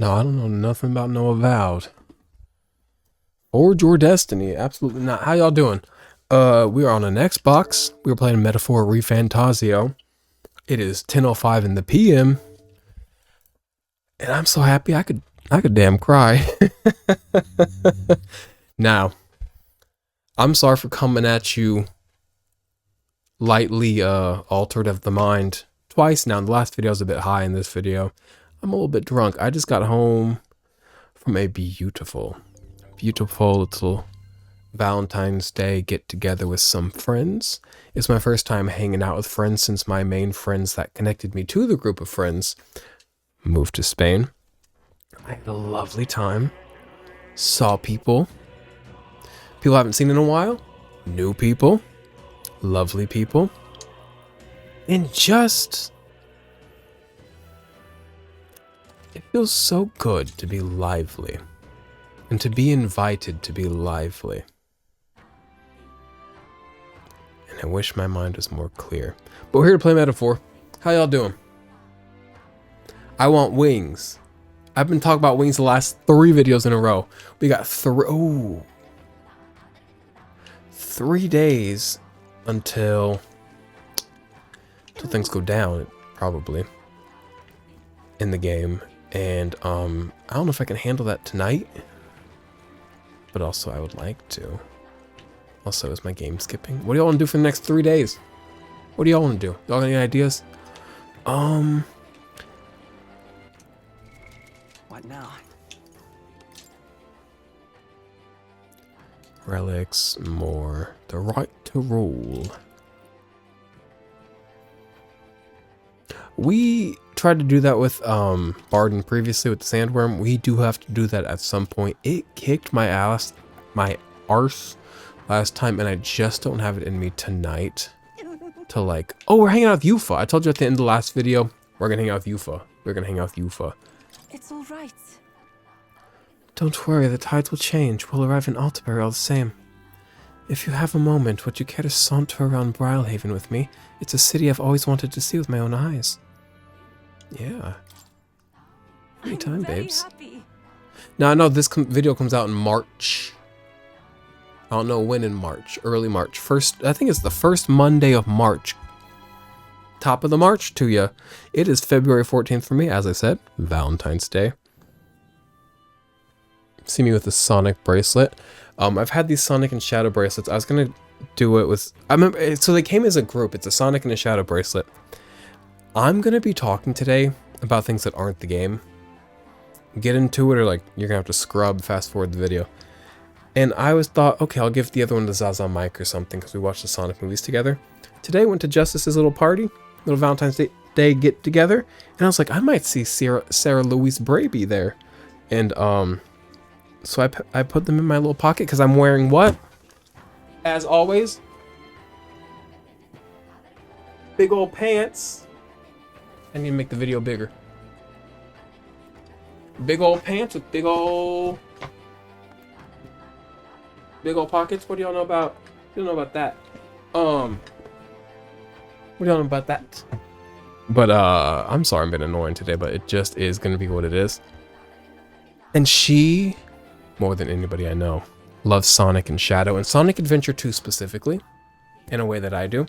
No, I don't know nothing about no Avowed. Forge Your Destiny. Absolutely not. How y'all doing? We are on an Xbox. We were playing Metaphor ReFantazio. It is 10:05 in the PM. And I'm so happy I could damn cry. Now, I'm sorry for coming at you lightly altered of the mind twice now. The last video was a bit high. In this video I'm a little bit drunk. I just got home from a beautiful little Valentine's Day get together with some friends. It's my first time hanging out with friends since my main friends that connected me to the group of friends moved to Spain. I had a lovely time. Saw people I haven't seen in a while. New people. Lovely people. And just... it feels so good to be lively. And to be invited to be lively. And I wish my mind was more clear. But we're here to play Metaphor. How y'all doing? I want wings. I've been talking about wings the last 3 videos in a row. We got 3 days until things go down, probably, in the game. And I don't know if I can handle that tonight. But also I would like to. Also, is my game skipping? What do y'all want to do for the next 3 days? What do y'all want to do? Y'all got any ideas? What now? Relics, more. The right to rule. We tried to do that with Barden previously with the sandworm. We do have to do that at some point. It kicked my arse last time, and I just don't have it in me tonight to like, oh, we're hanging out with Yufa. I told you at the end of the last video, we're gonna hang out with Yufa. We're gonna hang out with Yufa. It's all right. Don't worry, the tides will change. We'll arrive in Altabury all the same. If you have a moment, would you care to saunter around Brilhaven with me? It's a city I've always wanted to see with my own eyes. Yeah. Anytime, babes. Happy. Now, I know this video comes out in March. I don't know when in March. Early March. I think it's the first Monday of March. Top of the March to you. It is February 14th for me, as I said. Valentine's Day. See me with the Sonic bracelet. I've had these Sonic and Shadow bracelets. I was going to do it with... I remember, so they came as a group. It's a Sonic and a Shadow bracelet. I'm going to be talking today about things that aren't the game. Get into it, or like you're going to have to fast forward the video. And I always thought, okay, I'll give the other one to Zaza Mike or something because we watched the Sonic movies together. Today I went to Justice's little party, little Valentine's Day get together, and I was like, I might see Sarah Louise Braby there. And so I put them in my little pocket because I'm wearing what? As always, big old pants. I need to make the video bigger. Big old pants with big old pockets. What do y'all know about? You don't know about that. What do y'all know about that? But I'm sorry I'm being annoying today, but it just is gonna be what it is. And she, more than anybody I know, loves Sonic and Shadow and Sonic Adventure 2 specifically, in a way that I do.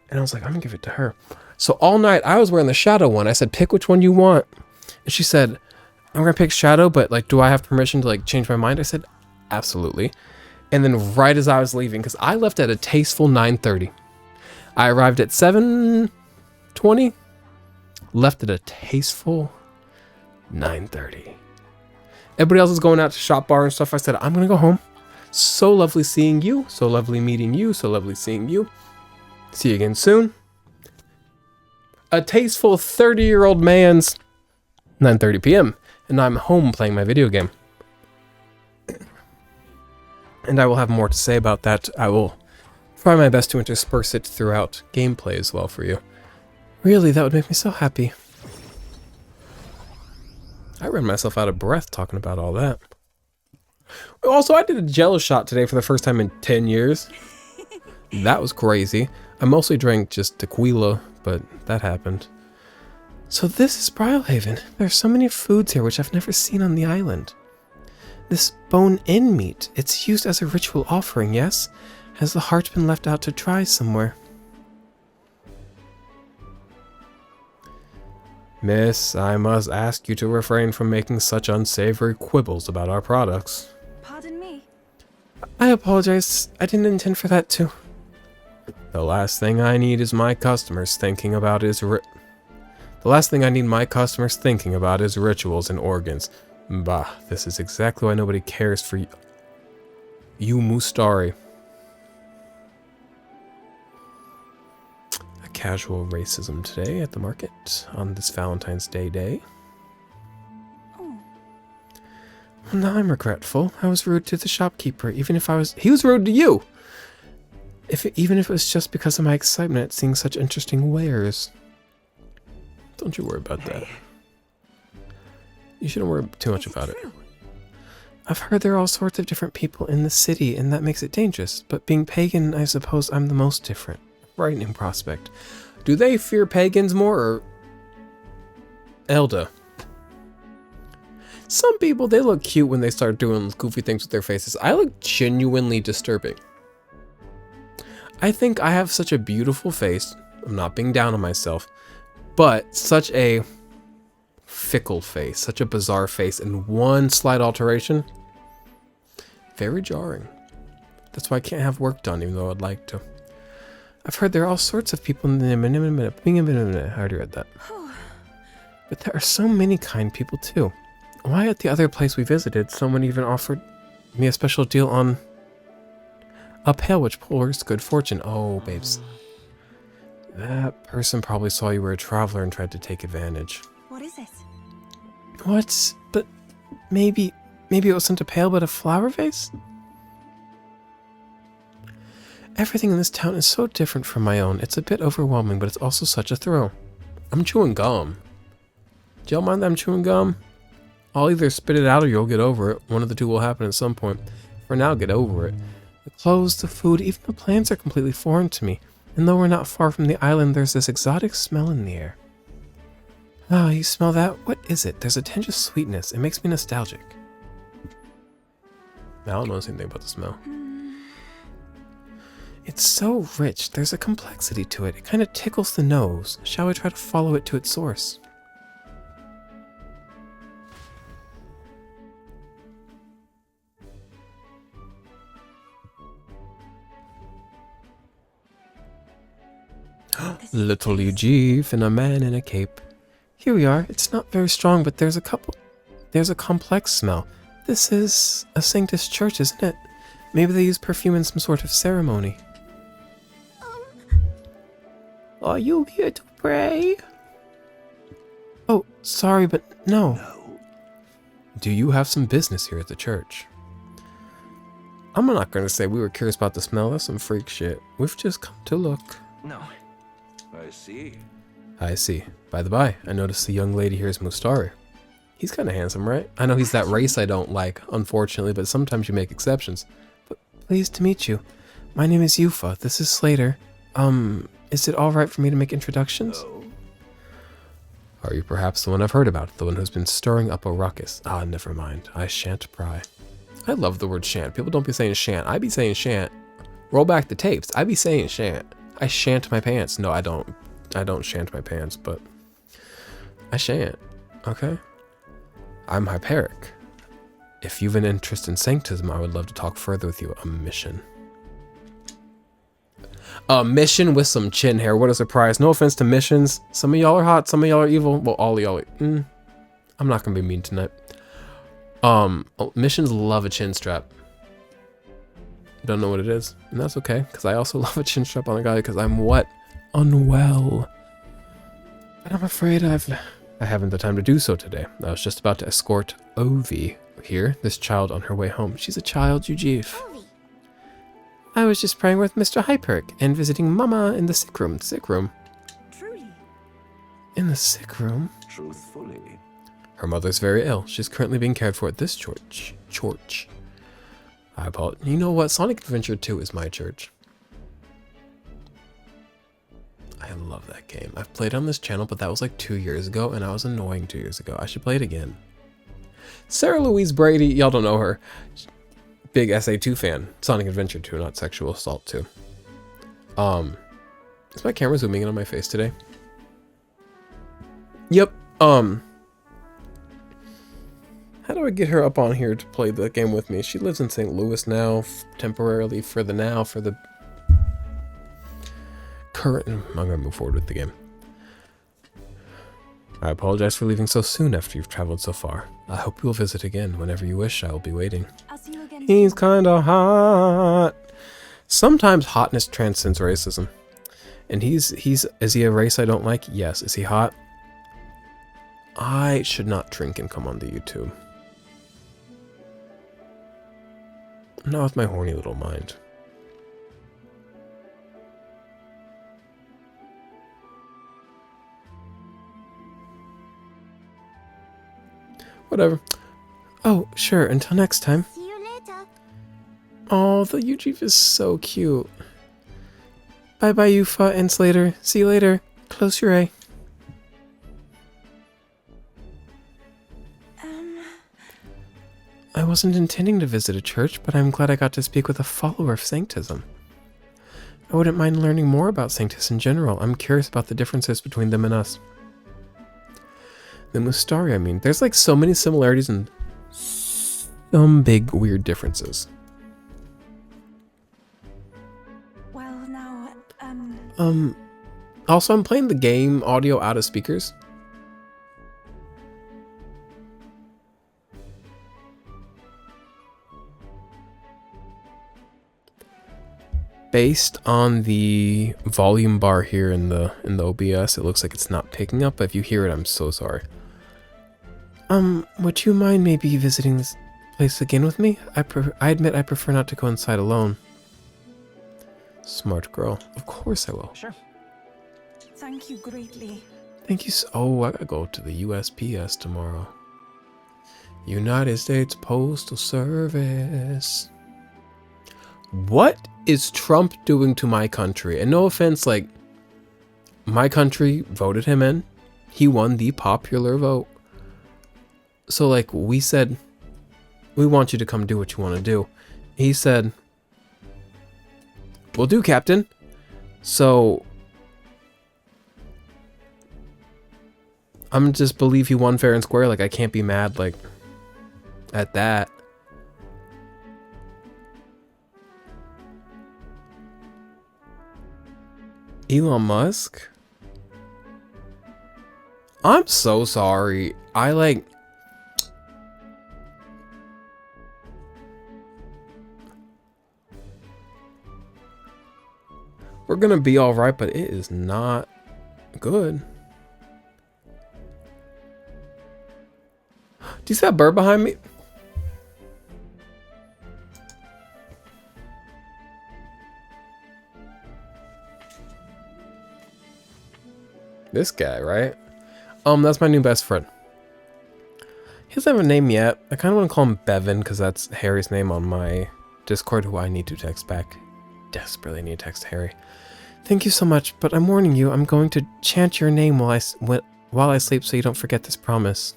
And I was like, I'm gonna give it to her. So all night I was wearing the Shadow one. I said, pick which one you want. And she said, I'm gonna pick Shadow, but like, do I have permission to like change my mind? I said, absolutely. And then right as I was leaving, because I left at a tasteful 9:30. I arrived at 7:20, left at a tasteful 9:30. Everybody else is going out to shop bar and stuff. I said, I'm gonna go home. So lovely seeing you. So lovely meeting you. So lovely seeing you. See you again soon. A tasteful 30-year-old man's 9:30 p.m. and I'm home playing my video game. And I will have more to say about that. I will try my best to intersperse it throughout gameplay as well for you. Really, that would make me so happy. I ran myself out of breath talking about all that. Also, I did a Jello shot today for the first time in 10 years. That was crazy. I mostly drank just tequila, but that happened. So this is Brylehaven. There are so many foods here which I've never seen on the island. This bone-in meat, it's used as a ritual offering, yes? Has the heart been left out to dry somewhere? Miss, I must ask you to refrain from making such unsavory quibbles about our products. Pardon me? I apologize. I didn't intend for that to. The last thing I need is my customers thinking about is The last thing I need my customers thinking about is rituals and organs. Bah, this is exactly why nobody cares for you Mustari. A casual racism today at the market on this Valentine's Day. Oh. Well, now I'm regretful. I was rude to the shopkeeper, he was rude to you! Even if it was just because of my excitement at seeing such interesting wares. Don't you worry about that. You shouldn't worry too much about it. I've heard there are all sorts of different people in the city, and that makes it dangerous. But being pagan, I suppose I'm the most different. Frightening prospect. Do they fear pagans more, or Elda? Some people, they look cute when they start doing goofy things with their faces. I look genuinely disturbing. I think I have such a beautiful face. I'm not being down on myself. But such a fickle face, such a bizarre face, and one slight alteration, very jarring. That's why I can't have work done, even though I'd like to. I've heard there are all sorts of people in the I already read that. But there are so many kind people too. Why at the other place we visited, someone even offered me a special deal on a pail which pours good fortune. Oh, babes. That person probably saw you were a traveler and tried to take advantage. What is it? What? But maybe it wasn't a pail but a flower vase? Everything in this town is so different from my own. It's a bit overwhelming, but it's also such a thrill. I'm chewing gum. Do y'all mind that I'm chewing gum? I'll either spit it out or you'll get over it. One of the two will happen at some point. For now, get over it. The clothes, the food, even the plants are completely foreign to me. And though we're not far from the island, there's this exotic smell in the air. Ah, you smell that? What is it? There's a tinge of sweetness. It makes me nostalgic. I don't know anything about the smell. It's so rich. There's a complexity to it. It kind of tickles the nose. Shall we try to follow it to its source? Little Eugene and a man in a cape. Here we are. It's not very strong, but there's a complex smell. This is a Sanctus church, isn't it? Maybe they use perfume in some sort of ceremony. Are you here to pray? Oh, sorry, but no. Do you have some business here at the church? I'm not going to say we were curious about the smell. That's some freak shit. We've just come to look. No. I see. I see. By the by, I noticed the young lady here is Mustari. He's kind of handsome, right? I know he's that race I don't like, unfortunately, but sometimes you make exceptions. But pleased to meet you. My name is Yufa. This is Slater. Is it alright for me to make introductions? No. Are you perhaps the one I've heard about? The one who's been stirring up a ruckus? Ah, never mind. I shan't pry. I love the word shan't. People don't be saying shan't. I be saying shan't. Roll back the tapes. I be saying shan't. I shan't my pants. No, I don't. I don't shant my pants, but I shan't. Okay? I'm hyperic. If you've an interest in sanctism, I would love to talk further with you. A mission. A mission with some chin hair. What a surprise. No offense to missions. Some of y'all are hot. Some of y'all are evil. Well, all of y'all are... I'm not going to be mean tonight. Missions love a chin strap. Don't know what it is. And that's okay. Because I also love a chin strap on a guy because I'm what? Unwell. But I'm afraid I haven't the time to do so today. I was just about to escort Ovi here, this child on her way home. She's a child, Eugif. I was just praying with Mr. Hyperic and visiting Mama in the sick room. Truly. In the sick room? Truthfully. Her mother's very ill. She's currently being cared for at this church. I apologize. You know what? Sonic Adventure 2 is my church. I love that game. I've played on this channel, but that was like 2 years ago, and I was annoying 2 years ago. I should play it again. Sarah Louise Brady, y'all don't know her. Big SA2 fan. Sonic Adventure 2, not Sexual Assault 2. Is my camera zooming in on my face today? Yep. How do I get her up on here to play the game with me? She lives in St. Louis now, temporarily for the current. I'm gonna move forward with the game. I apologize for leaving so soon after you've traveled so far. I hope you'll visit again whenever you wish. I will be waiting. I'll see you again. He's kinda hot. Sometimes hotness transcends racism. And is he a race I don't like? Yes. Is he hot? I should not drink and come onto YouTube. Not with my horny little mind. Whatever. Oh, sure. Until next time. See you later. Oh, the UG is so cute. Bye-bye, Yufa and Slater. See you later. Close your eye. I wasn't intending to visit a church, but I'm glad I got to speak with a follower of Sanctism. I wouldn't mind learning more about Sanctus in general. I'm curious about the differences between them and us. The Mustari, I mean. There's like so many similarities and some big weird differences. Well, now, Also, I'm playing the game audio out of speakers. Based on the volume bar here in the OBS, it looks like it's not picking up, but if you hear it, I'm so sorry. Would you mind maybe visiting this place again with me? I admit I prefer not to go inside alone. Smart girl. Of course I will. Sure. thank you greatly. Thank you so— oh, I gotta go to the USPS tomorrow. United States Postal Service. What is Trump doing to my country? And no offense, like, my country voted him in. He won the popular vote. So, like, we said, we want you to come do what you want to do. He said, will do, Captain. So, I'm just believe he won fair and square. Like, I can't be mad, like, at that. Elon Musk? I'm so sorry. We're gonna be alright, but it is not good. Do you see that bird behind me? This guy, right? That's my new best friend. He doesn't have a name yet. I kind of want to call him Bevan because that's Harry's name on my Discord, who I need to text back. Desperately need to text Harry. Thank you so much, but I'm warning you, I'm going to chant your name while I sleep so you don't forget this promise.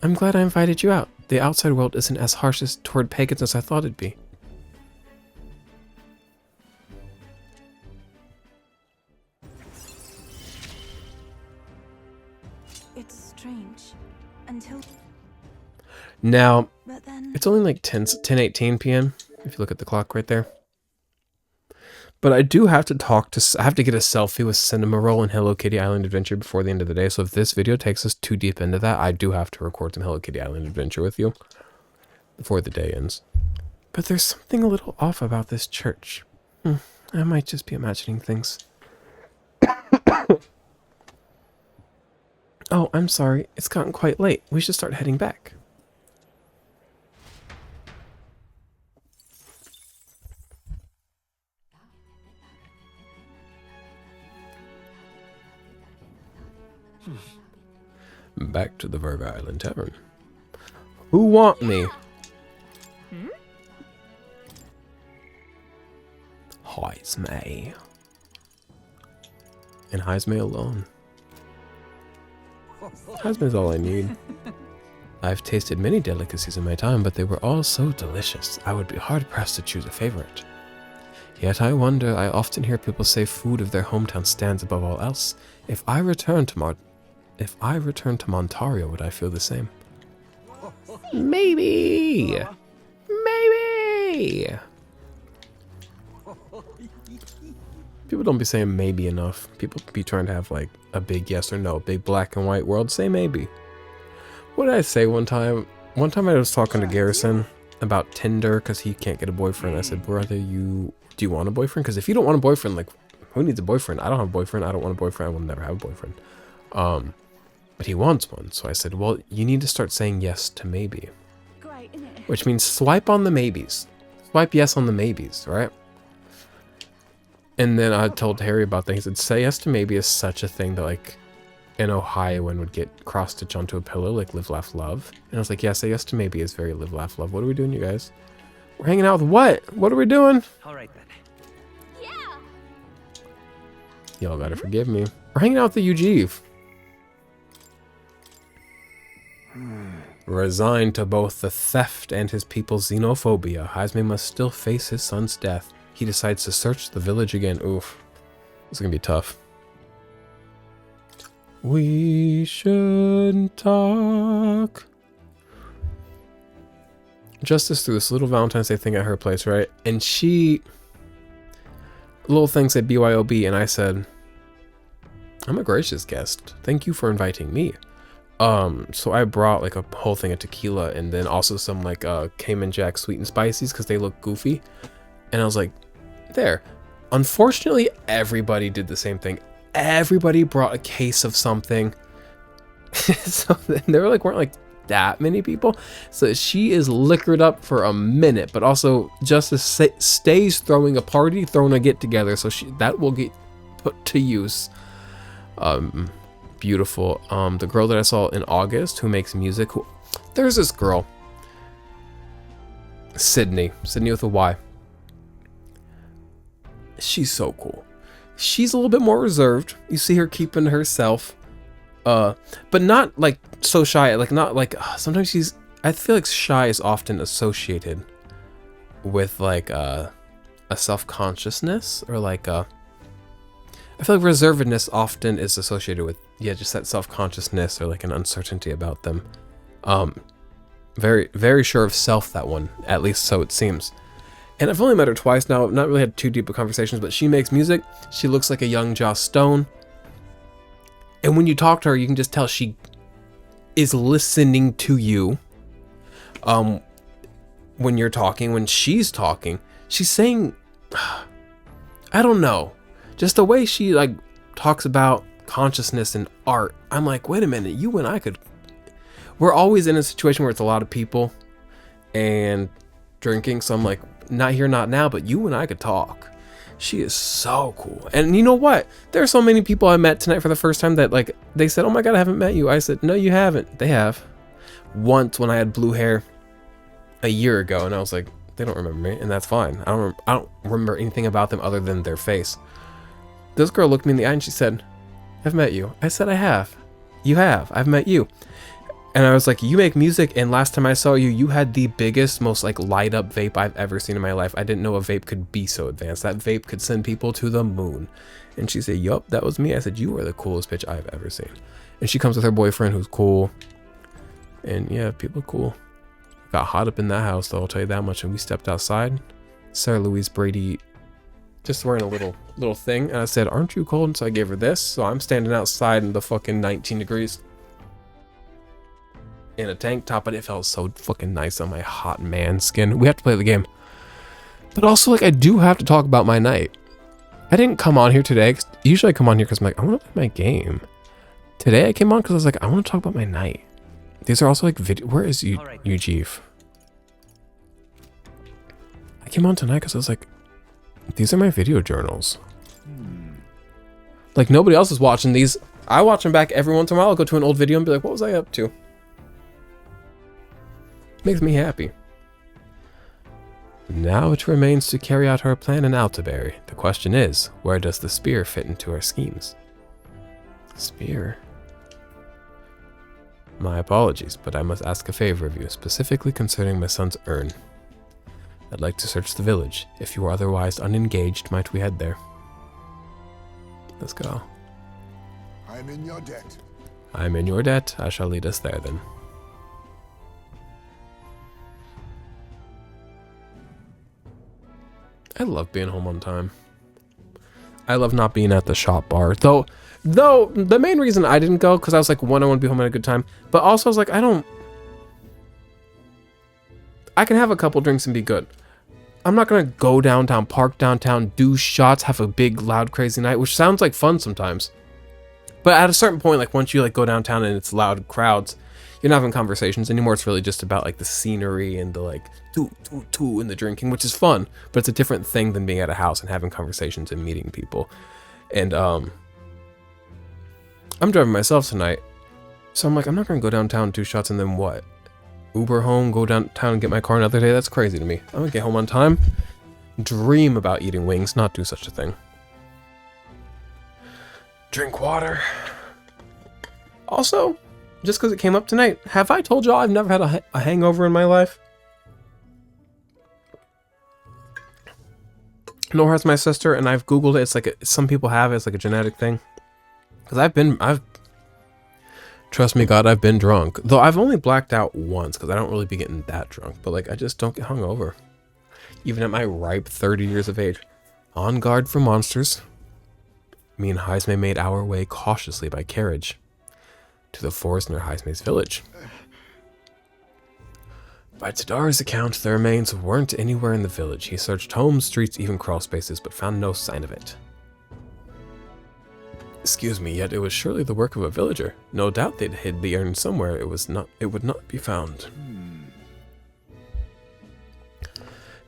I'm glad I invited you out. The outside world isn't as harsh toward pagans as I thought it'd be. It's strange. Until... Now, But then... it's only like 10:18 p.m. if you look at the clock right there. But I do have to I have to get a selfie with Cinema Roll and Hello Kitty Island Adventure before the end of the day. So if this video takes us too deep into that, I do have to record some Hello Kitty Island Adventure with you before the day ends. But there's something a little off about this church. I might just be imagining things. Oh, I'm sorry. It's gotten quite late. We should start heading back. Back to the Virgo Island Tavern. Who want me? Heisme. And Heisme alone. Heisme is all I need. I've tasted many delicacies in my time, but they were all so delicious. I would be hard-pressed to choose a favorite. Yet I wonder, I often hear people say food of their hometown stands above all else. If I return to Montario, would I feel the same? Maybe! Maybe! People don't be saying maybe enough. People be trying to have like a big yes or no, big black and white world. Say maybe. What did I say one time? One time I was talking to Garrison about Tinder because he can't get a boyfriend. I said, brother, do you want a boyfriend? Because if you don't want a boyfriend, like, who needs a boyfriend? I don't have a boyfriend. I don't want a boyfriend. I will never have a boyfriend. But he wants one. So I said, well, you need to start saying yes to maybe. Great, isn't it? Which means swipe on the maybes. Swipe yes on the maybes, right? And then I told Harry about that. He said, say yes to maybe is such a thing that, like, an Ohioan would get cross-stitched onto a pillow, like live, laugh, love. And I was like, yeah, say yes to maybe is very live, laugh, love. What are we doing, you guys? We're hanging out with what? What are we doing? All right then. Yeah. Y'all gotta forgive me. We're hanging out with the UGF. Resigned to both the theft and his people's xenophobia, Heisme must still face his son's death. He decides to search the village again. Oof. This is gonna be tough. We should talk. Justice threw this little Valentine's Day thing at her place, right? And she... little thing said BYOB, and I said, I'm a gracious guest. Thank you for inviting me. So I brought like a whole thing of tequila and then also some like Cayman Jack sweet and spices because they look goofy. And I was like, there. Unfortunately, everybody did the same thing. Everybody brought a case of something. So there weren't like that many people. So she is liquored up for a minute, but also Justice stays throwing a party, throwing a get together. So that will get put to use. Beautiful. The girl that I saw in August who makes music. There's this girl. Sydney with a Y. She's so cool. She's a little bit more reserved. You see her keeping to herself. But not like so shy. Like not like sometimes I feel like shy is often associated with like a self-consciousness or like I feel like reservedness often is associated with just that self-consciousness or like an uncertainty about them. Very, very sure of self, that one, at least so it seems. And I've only met her twice now. I've not really had too deep of conversations, but she makes music. She looks like a young Joss Stone. And when you talk to her, you can just tell she is listening to you. When you're talking, when she's talking, she's saying, I don't know, just the way she like talks about consciousness and art. I'm like, wait a minute, you and I we're always in a situation where it's a lot of people and drinking. So I'm like, not here, not now, but you and I could talk. She is so cool. And you know what? There are so many people I met tonight for the first time that like, they said, oh my God, I haven't met you. I said, no, you haven't. They have. Once when I had blue hair a year ago, and I was like, they don't remember me, and that's fine. I don't remember anything about them other than their face. This girl looked me in the eye and she said, I've met you. I said, I have. You have. I've met you. And I was like, you make music, and last time I saw you, you had the biggest, most like light up vape I've ever seen in my life. I didn't know a vape could be so advanced. That vape could send people to the moon. And she said, yup, that was me. I said, you are the coolest bitch I've ever seen. And she comes with her boyfriend who's cool. And yeah, people are cool. Got hot up in that house though, I'll tell you that much. And we stepped outside. Sarah Louise Brady just wearing a little thing. And I said, aren't you cold? And so I gave her this. So I'm standing outside in the fucking 19 degrees. In a tank top, but it felt so fucking nice on my hot man skin. We have to play the game. But also, like, I do have to talk about my night. I didn't come on here today. Usually I come on here because I'm like, I want to play my game. Today I came on because I was like, I want to talk about my night. These are also like video. Where is Eugene? I came on tonight because I was like, these are my video journals. Like nobody else is watching these. I watch them back every once in a while. I'll go to an old video and be like, what was I up to? Makes me happy. Now it remains to carry out our plan in Altaberry. The question is, where does the spear fit into our schemes? Spear? My apologies, but I must ask a favor of you, specifically concerning my son's urn. I'd like to search the village. If you are otherwise unengaged, might we head there? Let's go. I'm in your debt. I'm in your debt. I shall lead us there then. I love being home on time. I love not being at the shop bar. Though the main reason I didn't go, because I was like, one, I want to be home at a good time. But also I was like, I can have a couple drinks and be good. I'm not going to go downtown, park downtown, do shots, have a big, loud, crazy night, which sounds like fun sometimes. But at a certain point, like once you like go downtown and it's loud crowds, you're not having conversations anymore. It's really just about like the scenery and the like and the drinking, which is fun, but it's a different thing than being at a house and having conversations and meeting people. And I'm driving myself tonight, so I'm like, I'm not going to go downtown, do shots, and then what? Uber home, go downtown and get my car another day? That's crazy to me. I'm going to get home on time, dream about eating wings, not do such a thing. Drink water. Also, just because it came up tonight, have I told y'all I've never had a hangover in my life? Nor has my sister, and I've Googled it. It's like, some people have it. It's like a genetic thing. Because trust me, God, I've been drunk. Though I've only blacked out once, because I don't really be getting that drunk. But like, I just don't get hungover. Even at my ripe 30 years of age. On guard for monsters. Me and Heisme made our way cautiously by carriage to the forest near Heisme's village. By Tadar's account, the remains weren't anywhere in the village. He searched homes, streets, even crawl spaces, but found no sign of it. Excuse me, yet it was surely the work of a villager. No doubt they'd hid the urn somewhere. It would not be found.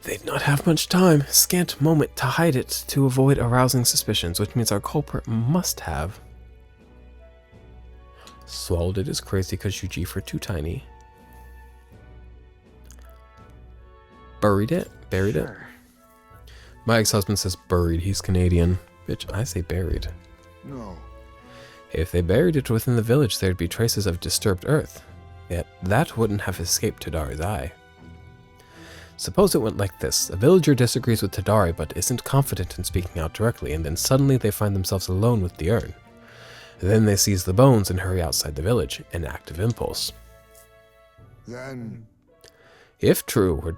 They'd not have much time, scant moment to hide it to avoid arousing suspicions, which means our culprit must have swallowed it as crazy because you for too tiny. Buried it? Buried it? My ex-husband says buried. He's Canadian. Bitch, I say buried. No. If they buried it within the village, there'd be traces of disturbed earth. Yet that wouldn't have escaped Tadar's eye. Suppose it went like this. A villager disagrees with Tadari but isn't confident in speaking out directly, and then suddenly they find themselves alone with the urn. Then they seize the bones and hurry outside the village, an act of impulse. Then, if true,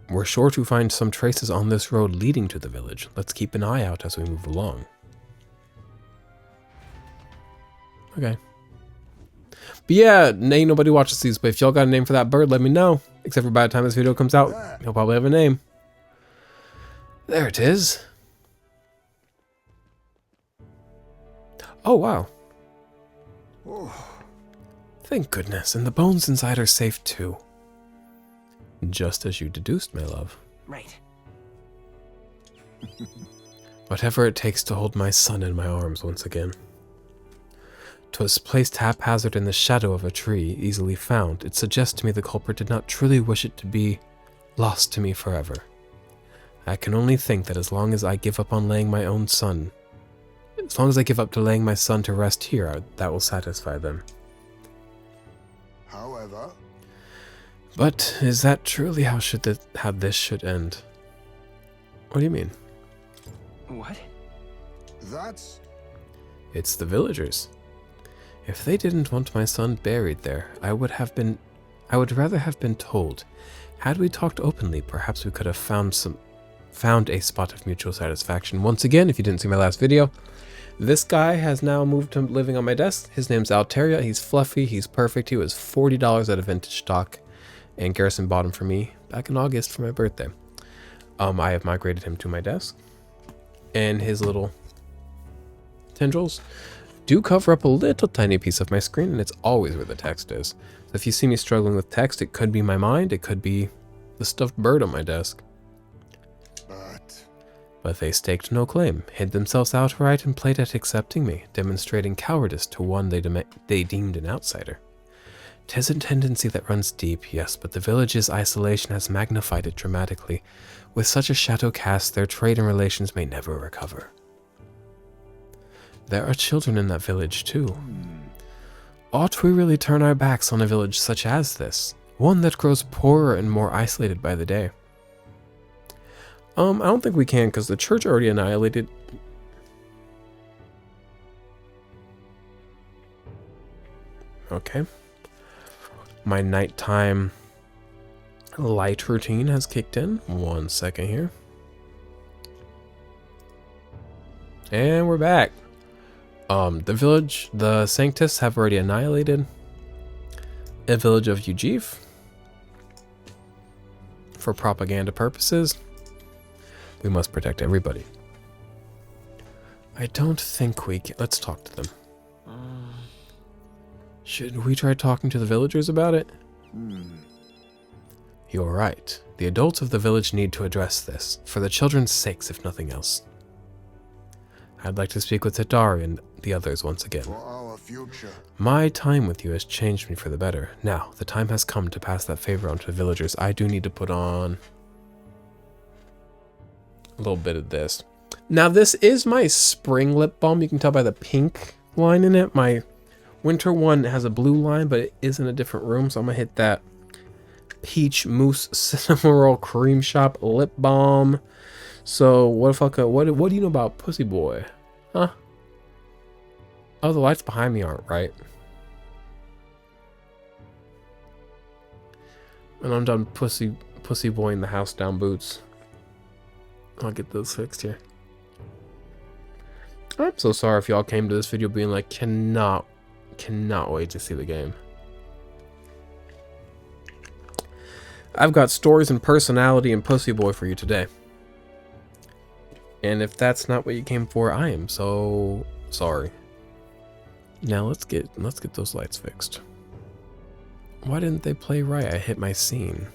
we're sure to find some traces on this road leading to the village. Let's keep an eye out as we move along. Okay. But yeah, ain't nobody watches these, but if y'all got a name for that bird, let me know. Except for by the time this video comes out, he'll probably have a name. There it is. Oh, wow. Thank goodness, and the bones inside are safe too. Just as you deduced, my love. Right. Whatever it takes to hold my son in my arms once again. 'Twas placed haphazard in the shadow of a tree, easily found. It suggests to me the culprit did not truly wish it to be lost to me forever. I can only think that as long as I give up on laying my own son, as long as I give up to laying my son to rest here, that will satisfy them. however, But is that truly how this should end? What do you mean? What? that's It's the villagers. If they didn't want my son buried there, I would rather have been told. Had we talked openly, perhaps we could have found a spot of mutual satisfaction. Once again, if you didn't see my last video, this guy has now moved to living on my desk. His name's Alteria. He's fluffy. He's perfect. He was $40 at a vintage stock, and Garrison bought him for me back in August for my birthday. I have migrated him to my desk, and his little tendrils do cover up a little tiny piece of my screen, and it's always where the text is. So if you see me struggling with text, it could be my mind, it could be the stuffed bird on my desk. But they staked no claim, hid themselves outright, and played at accepting me, demonstrating cowardice to one they deemed an outsider. 'Tis a tendency that runs deep, yes, but the village's isolation has magnified it dramatically. With such a shadow cast, their trade and relations may never recover. There are children in that village, too. Ought we really turn our backs on a village such as this? One that grows poorer and more isolated by the day. I don't think we can, because the church already annihilated. Okay. My nighttime light routine has kicked in. 1 second here. And we're back. The village, the Sanctus have already annihilated a village of Ujif for propaganda purposes. We must protect everybody. I don't think we can. Let's talk to them. Should we try talking to the villagers about it? You're right. The adults of the village need to address this, for the children's sakes if nothing else. I'd like to speak with Tadari and the others once again. For our future. My time with you has changed me for the better. Now, the time has come to pass that favor on to the villagers. I do need to put on a little bit of this. Now, this is my spring lip balm. You can tell by the pink line in it. My winter one has a blue line, but it is in a different room, so I'm going to hit that Peach Mousse Cinnamon Roll Cream Shop Lip Balm. So, what do you know about Pussy Boy? Huh? Oh, the lights behind me aren't right. And I'm done pussy boying the house down boots. I'll get those fixed here. I'm so sorry if y'all came to this video being like, cannot wait to see the game. I've got stories and personality and Pussy Boy for you today. And if that's not what you came for, I am so sorry. Now let's get those lights fixed. Why didn't they play right? I hit my scene.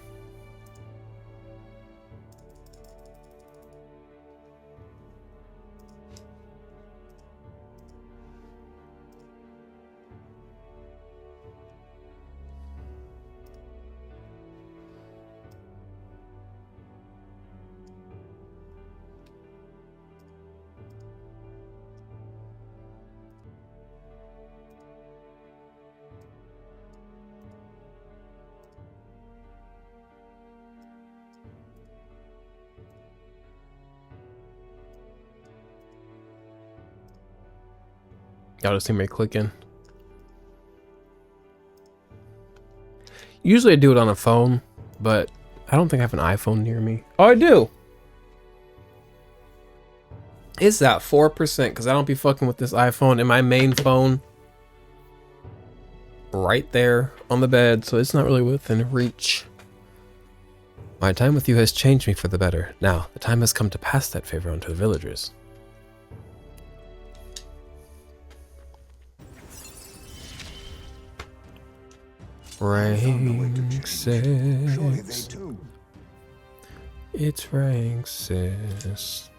Y'all just see me clicking. Usually I do it on a phone, but I don't think I have an iPhone near me. Oh, I do. It's that 4% because I don't be fucking with this iPhone and my main phone right there on the bed, so it's not really within reach. My time with you has changed me for the better. Now, the time has come to pass that favor on to the villagers. Rank 6. Surely they too. It's rank 6.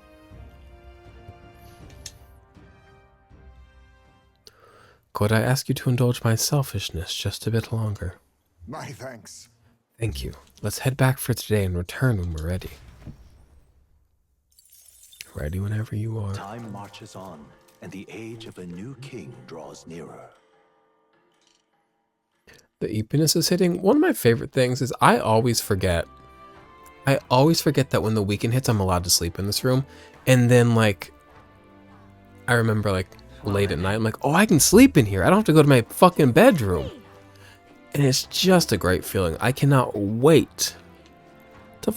Could I ask you to indulge my selfishness just a bit longer? My thanks. Thank you. Let's head back for today and return when we're ready. Ready whenever you are. Time marches on, and the age of a new king draws nearer. The eepiness is hitting. One of my favorite things is I always forget that when the weekend hits, I'm allowed to sleep in this room. And then, like, I remember, like, late at night, I'm like, oh, I can sleep in here. I don't have to go to my fucking bedroom. And it's just a great feeling. I cannot wait to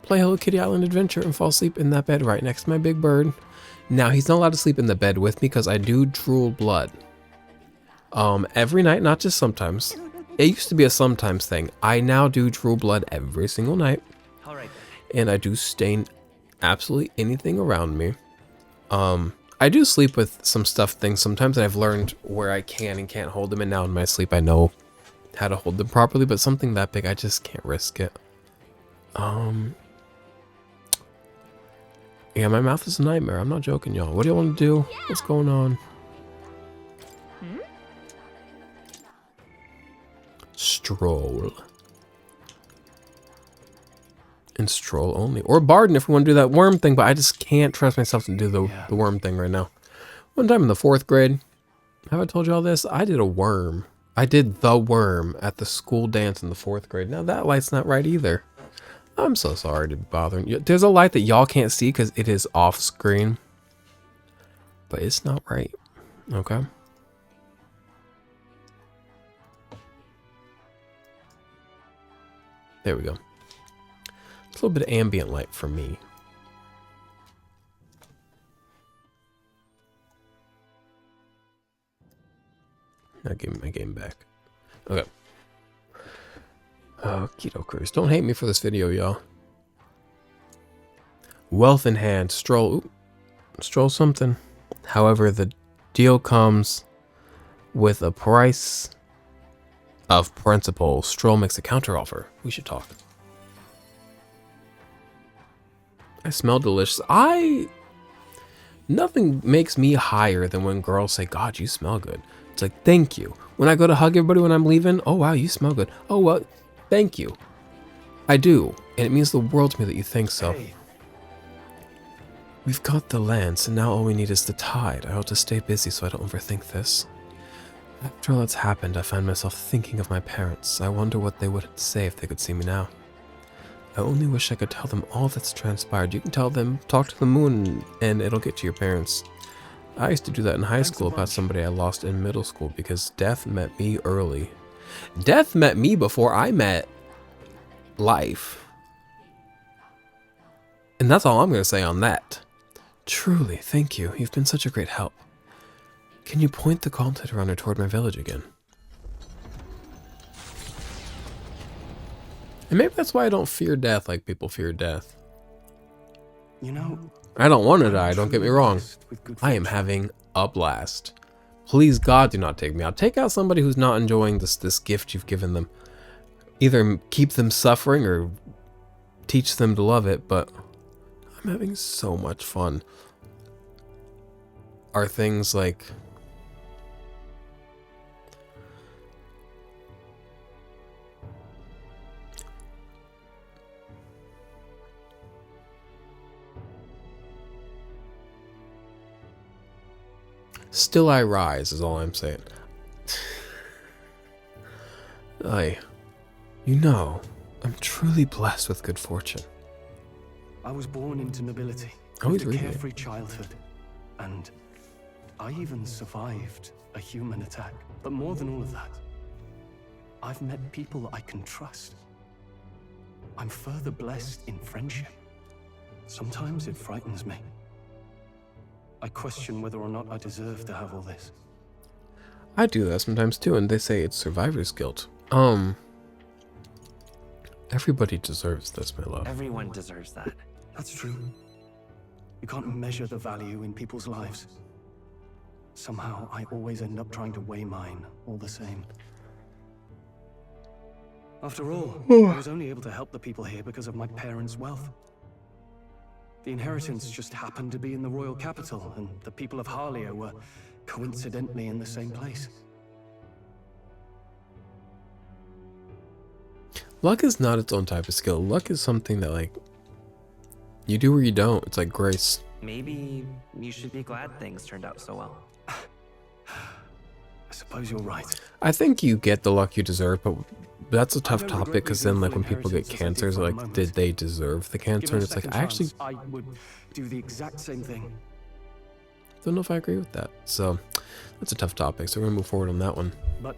play Hello Kitty Island Adventure and fall asleep in that bed right next to my big bird. Now, he's not allowed to sleep in the bed with me because I do drool blood. Every night, not just sometimes. It used to be a sometimes thing. I now do drool blood every single night. All right. And I do stain absolutely anything around me. I do sleep with some stuffed things sometimes, and I've learned where I can and can't hold them, and now in my sleep I know how to hold them properly, but something that big, I just can't risk it. Yeah, my mouth is a nightmare. I'm not joking, y'all. What do you want to do? What's going on? Stroll. And Stroll only. Or Barden if we want to do that worm thing, but I just can't trust myself to do the worm thing right now. One time in the 4th grade, have I told you all this? I did a worm. I did the worm at the school dance in the 4th grade. Now that light's not right either. I'm so sorry to be bothering you. There's a light that y'all can't see because it is off screen. But it's not right. Okay. There we go. It's a little bit of ambient light for me. Now give me my game back. Okay. Okie dokers. Don't hate me for this video, y'all. Wealth in hand. Stroll. Ooh, stroll something. However, the deal comes with a price of principal. Stroll makes a counteroffer. We should talk. I smell delicious. Nothing makes me higher than when girls say, God, you smell good. It's like, thank you. When I go to hug everybody when I'm leaving, oh, wow, you smell good. Oh, well, thank you. I do. And it means the world to me that you think so. Hey. We've got the land, so now all we need is the tide. I ought to stay busy so I don't overthink this. After all that's happened, I find myself thinking of my parents. I wonder what they would say if they could see me now. I only wish I could tell them all that's transpired. You can tell them, talk to the moon, and it'll get to your parents. I used to do that in high school about somebody I lost in middle school because death met me early. Death met me before I met life. And that's all I'm going to say on that. Truly, thank you. You've been such a great help. Can you point the gauntlet runner toward my village again? And maybe that's why I don't fear death like people fear death. You know, I don't want to die, don't get me wrong. with good I am fortune. having a blast. Please, God, do not take me out. Take out somebody who's not enjoying this gift you've given them. Either keep them suffering or teach them to love it, but I'm having so much fun. Are things like... Still I rise is all I'm saying. You know, I'm truly blessed with good fortune. I was born into nobility. Oh, he's Lived a reading it. carefree childhood. And I even survived a human attack. But more than all of that, I've met people I can trust. I'm further blessed in friendship. Sometimes it frightens me. I question whether or not I deserve to have all this. I do that sometimes too, and they say it's survivor's guilt. Everybody deserves this, my love. Everyone deserves that. That's true. You can't measure the value in people's lives. Somehow, I always end up trying to weigh mine all the same. After all, I was only able to help the people here because of my parents' wealth. The inheritance just happened to be in the royal capital, and the people of Harlia were coincidentally in the same place. Luck is not its own type of skill. Luck is something that, like, you do or you don't. It's like grace. Maybe you should be glad things turned out so well. I suppose you're right. I think you get the luck you deserve, but that's a tough don't topic regret because losing then, like, full when people get inheritance as I did cancers, for a like, moment. did they deserve the cancer? Given And a it's like, second I actually chance, I would do the exact same thing. don't know if I agree with that. So that's a tough topic. So we're gonna move forward on that one. But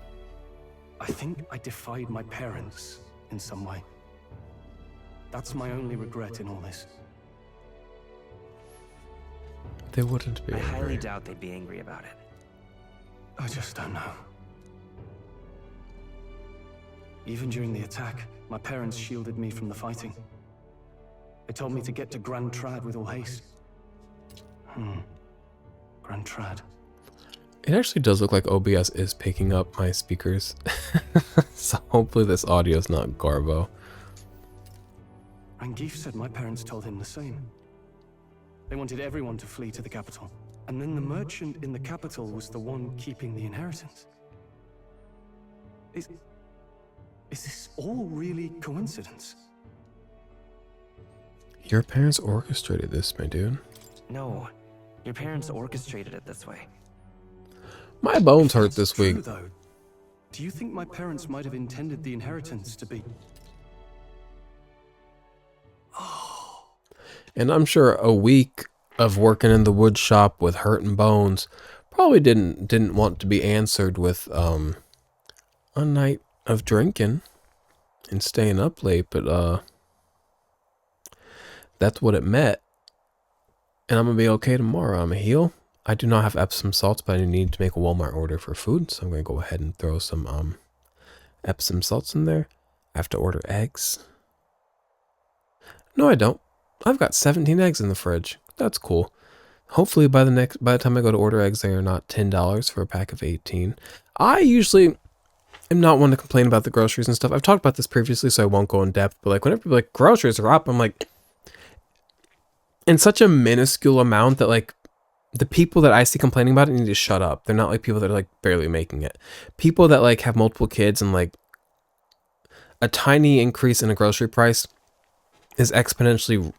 I think I defied my parents in some way. That's my only regret in all this. They wouldn't be. I highly angry. doubt they'd be angry about it. I just don't know. Even during the attack, my parents shielded me from the fighting. They told me to get to Grand Trad with all haste. Grand Trad. It actually does look like OBS is picking up my speakers. So hopefully this audio is not garbo. Rangif said my parents told him the same. They wanted everyone to flee to the capital. And then the merchant in the capital was the one keeping the inheritance. Is this all really coincidence? Your parents orchestrated this, my dude. No, your parents orchestrated it this way. My bones If hurt that's this true, week. though, do you think my parents might have intended the inheritance to be? And I'm sure a week of working in the wood shop with hurting bones probably didn't want to be answered with a night of drinking and staying up late, but that's what it meant. And I'm gonna be okay tomorrow. I'm a heal. I do not have Epsom salts, but I need to make a Walmart order for food, so I'm gonna go ahead and throw some Epsom salts in there. I have to order eggs. No, I don't. I've got 17 eggs in the fridge. That's cool. Hopefully by the time I go to order eggs, they are not $10 for a pack of 18. I usually am not one to complain about the groceries and stuff. I've talked about this previously, so I won't go in depth. But like whenever people are like groceries are up, I'm like, in such a minuscule amount that like the people that I see complaining about it need to shut up. They're not like people that are like barely making it. People that like have multiple kids and like a tiny increase in a grocery price is exponentially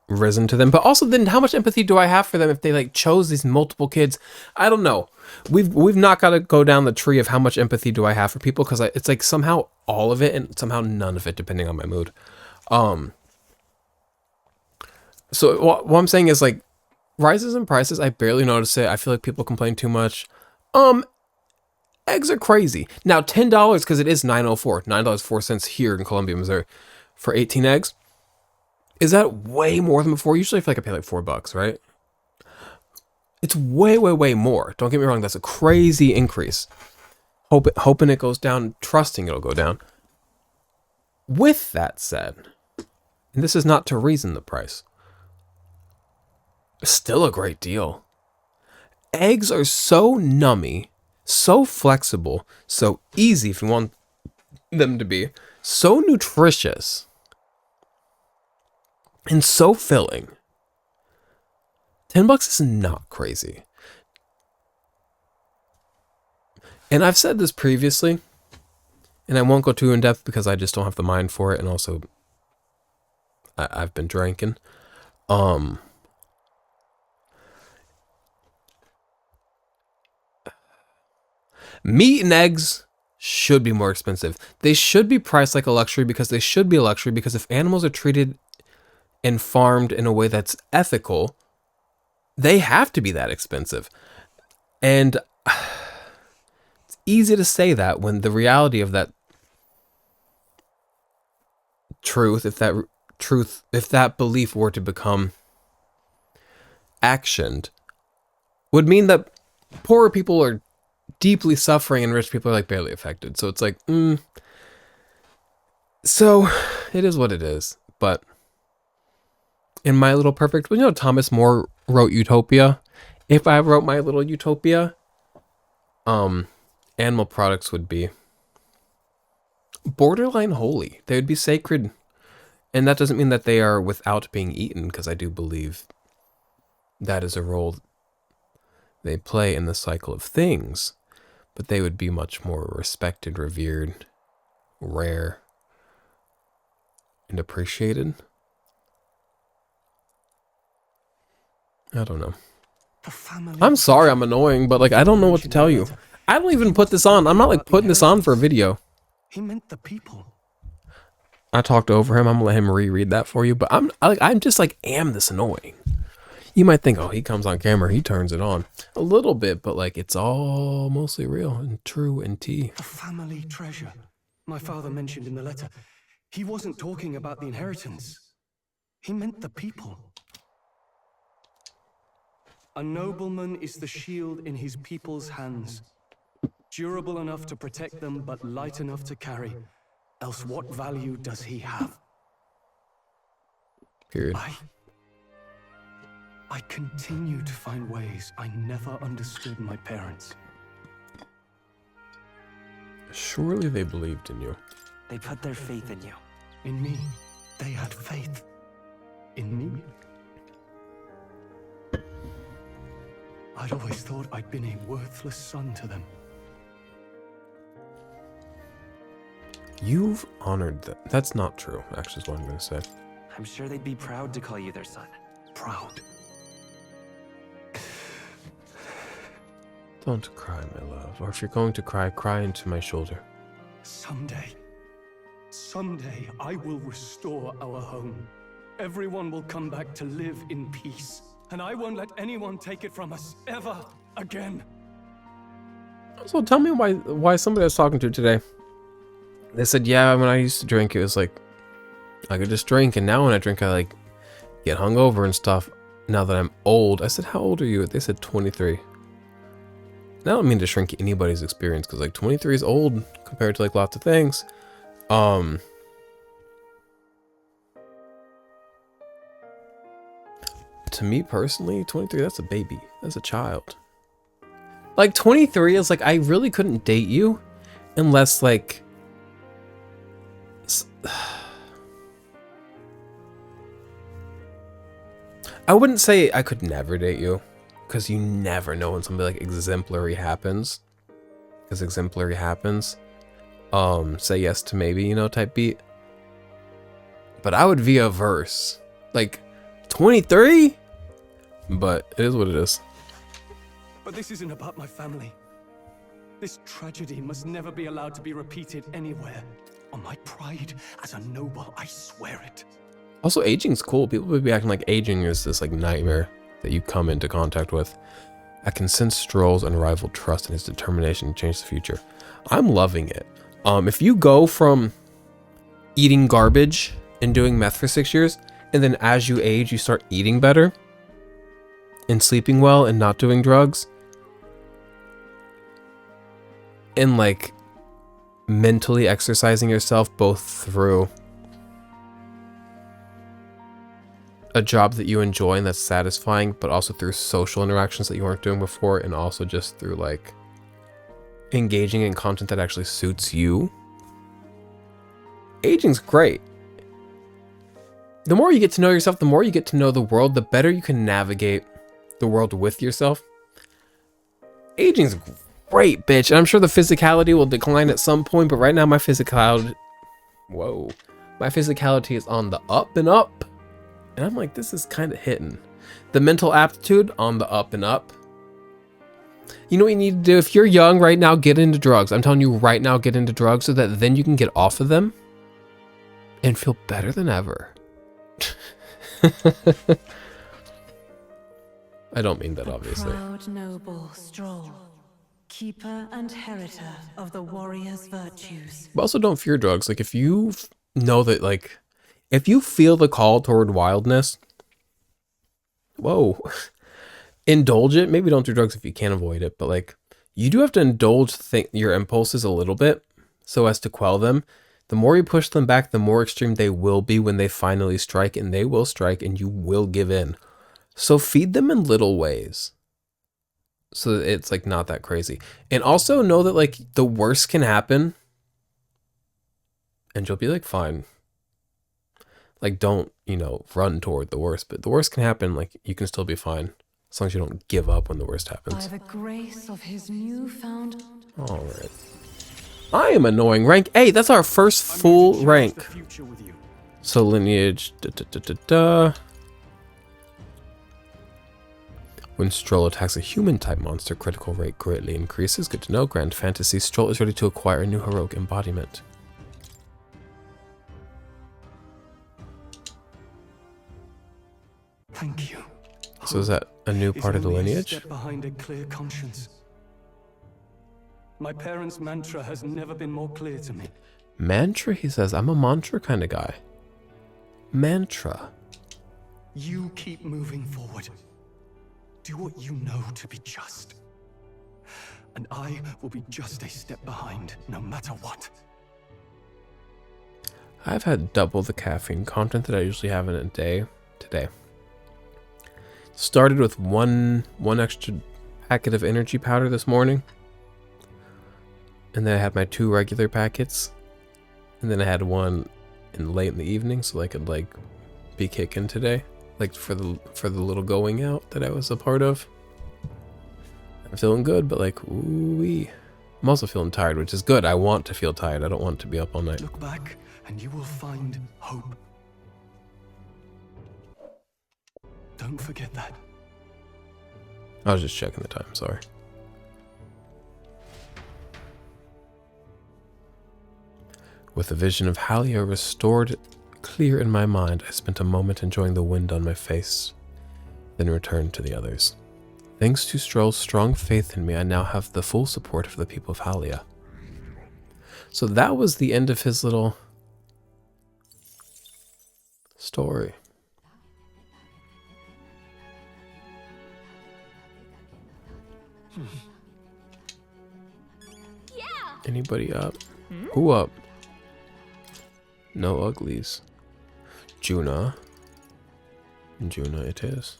risen to them. But also then how much empathy do I have for them if they like chose these multiple kids? I don't know. We've not got to go down the tree of how much empathy do I have for people, because it's like somehow all of it and somehow none of it depending on my mood. So what I'm saying is like rises in prices, I barely notice it. I feel like people complain too much. Eggs are crazy. Now $10 because it is $9.04 here in Columbia, Missouri for 18 eggs. Is that way more than before? Usually I feel like I pay like $4, right? It's way, way, way more. Don't get me wrong. That's a crazy increase. Hoping it goes down, trusting it'll go down. With that said, and this is not to reason the price, still a great deal. Eggs are so nummy, so flexible, so easy if you want them to be, so nutritious, and so filling. $10 is not crazy. And I've said this previously, and I won't go too in depth because I just don't have the mind for it, and also I've been drinking. Meat and eggs should be more expensive. They should be priced like a luxury because they should be a luxury, because if animals are treated and farmed in a way that's ethical, they have to be that expensive. And it's easy to say that when the reality of that truth, if that belief were to become actioned, would mean that poorer people are deeply suffering and rich people are like barely affected. So it's like, so it is what it is. But in my little perfect, Thomas More wrote Utopia. If I wrote my little Utopia, animal products would be borderline holy. They would be sacred. And that doesn't mean that they are without being eaten, because I do believe that is a role they play in the cycle of things. But they would be much more respected, revered, rare, and appreciated. I don't know. I'm sorry I'm annoying, but like I don't know what to tell you. I don't even put this on. I'm not like putting this on for a video. He meant the people. I talked over him. I'm gonna let him reread that for you. But I'm just like am this annoying. You might think, oh, he comes on camera, he turns it on a little bit, but like it's all mostly real and true and tea. The family treasure my father mentioned in the letter. He wasn't talking about the inheritance. He meant the people. A nobleman is the shield in his people's hands, durable enough to protect them, but light enough to carry. Else what value does he have? Period. I continue to find ways I never understood my parents. Surely they believed in you. They put their faith in you. In me, they had faith. In me. I'd always thought I'd been a worthless son to them. You've honored them. That's not true, actually, is what I'm going to say. I'm sure they'd be proud to call you their son. Proud. Don't cry, my love. Or if you're going to cry, cry into my shoulder. Someday, I will restore our home. Everyone will come back to live in peace. And I won't let anyone take it from us, ever again. So tell me why somebody I was talking to today, they said, yeah, when I used to drink, it was like, I could just drink. And now when I drink, I like get hungover and stuff. Now that I'm old. I said, how old are you? They said 23. And I don't mean to shrink anybody's experience, because like 23 is old compared to like lots of things. To me personally, 23, that's a baby. That's a child. Like 23 is like, I really couldn't date you unless like I wouldn't say I could never date you, because you never know when something like exemplary happens. Because exemplary happens. Say yes to maybe, you know, type beat. But I would via verse. Like 23? But it is what it is. But this isn't about my family. This tragedy must never be allowed to be repeated anywhere. On my pride as a noble, I swear it. Also, aging's cool. People would be acting like aging is this like nightmare that you come into contact with. I can sense Stroll's unrivaled trust and his determination to change the future. I'm loving it. If you go from eating garbage and doing meth for 6 years, and then as you age, you start eating better and sleeping well and not doing drugs, and like mentally exercising yourself both through a job that you enjoy and that's satisfying, but also through social interactions that you weren't doing before, and also just through like engaging in content that actually suits you. Aging's great. The more you get to know yourself, the more you get to know the world, the better you can navigate the world with yourself. Aging's great, bitch. And I'm sure the physicality will decline at some point, but right now my physicality, my physicality is on the up and up. And I'm like, this is kind of hitting. The mental aptitude on the up and up. You know what you need to do? If you're young right now, get into drugs. I'm telling you right now, get into drugs so that then you can get off of them and feel better than ever. I don't mean that, obviously. Proud noble Stroll, keeper and heritor of the warrior's virtues. But also don't fear drugs. Like if you know that, like, if you feel the call toward wildness, whoa, indulge it. Maybe don't do drugs if you can't avoid it, but like you do have to indulge your impulses a little bit so as to quell them. The more you push them back, the more extreme they will be when they finally strike, and they will strike and you will give in. So feed them in little ways so that it's like not that crazy. And also know that like the worst can happen and you'll be like, fine. Like don't, you know, run toward the worst, but the worst can happen. Like you can still be fine as long as you don't give up when the worst happens. By the grace of his newfound. All right. I am annoying. Rank 8. That's our first full rank. So lineage. When Stroll attacks a human-type monster, critical rate greatly increases. Good to know. Grand Fantasy. Stroll is ready to acquire a new heroic embodiment. Thank you. So is that a new part of the lineage? Step behind a clear conscience. My parents' mantra has never been more clear to me. Mantra? He says, I'm a mantra kind of guy. Mantra. You keep moving forward. Do what you know to be just. And I will be just a step behind, no matter what. I've had double the caffeine content that I usually have in a day today. Started with one extra packet of energy powder this morning. And then I had my 2 regular packets. And then I had one late in the evening so I could like be kicking today. Like for the little going out that I was a part of. I'm feeling good, but like, ooh-wee. I'm also feeling tired, which is good. I want to feel tired. I don't want to be up all night. Look back, and you will find hope. Don't forget that. I was just checking the time, sorry. With the vision of Halia restored clear in my mind, I spent a moment enjoying the wind on my face, then returned to the others. Thanks to Stroll's strong faith in me, I now have the full support of the people of Halia. So that was the end of his little story. Yeah. Anybody up? Who up? No uglies. Juna. Juna it is.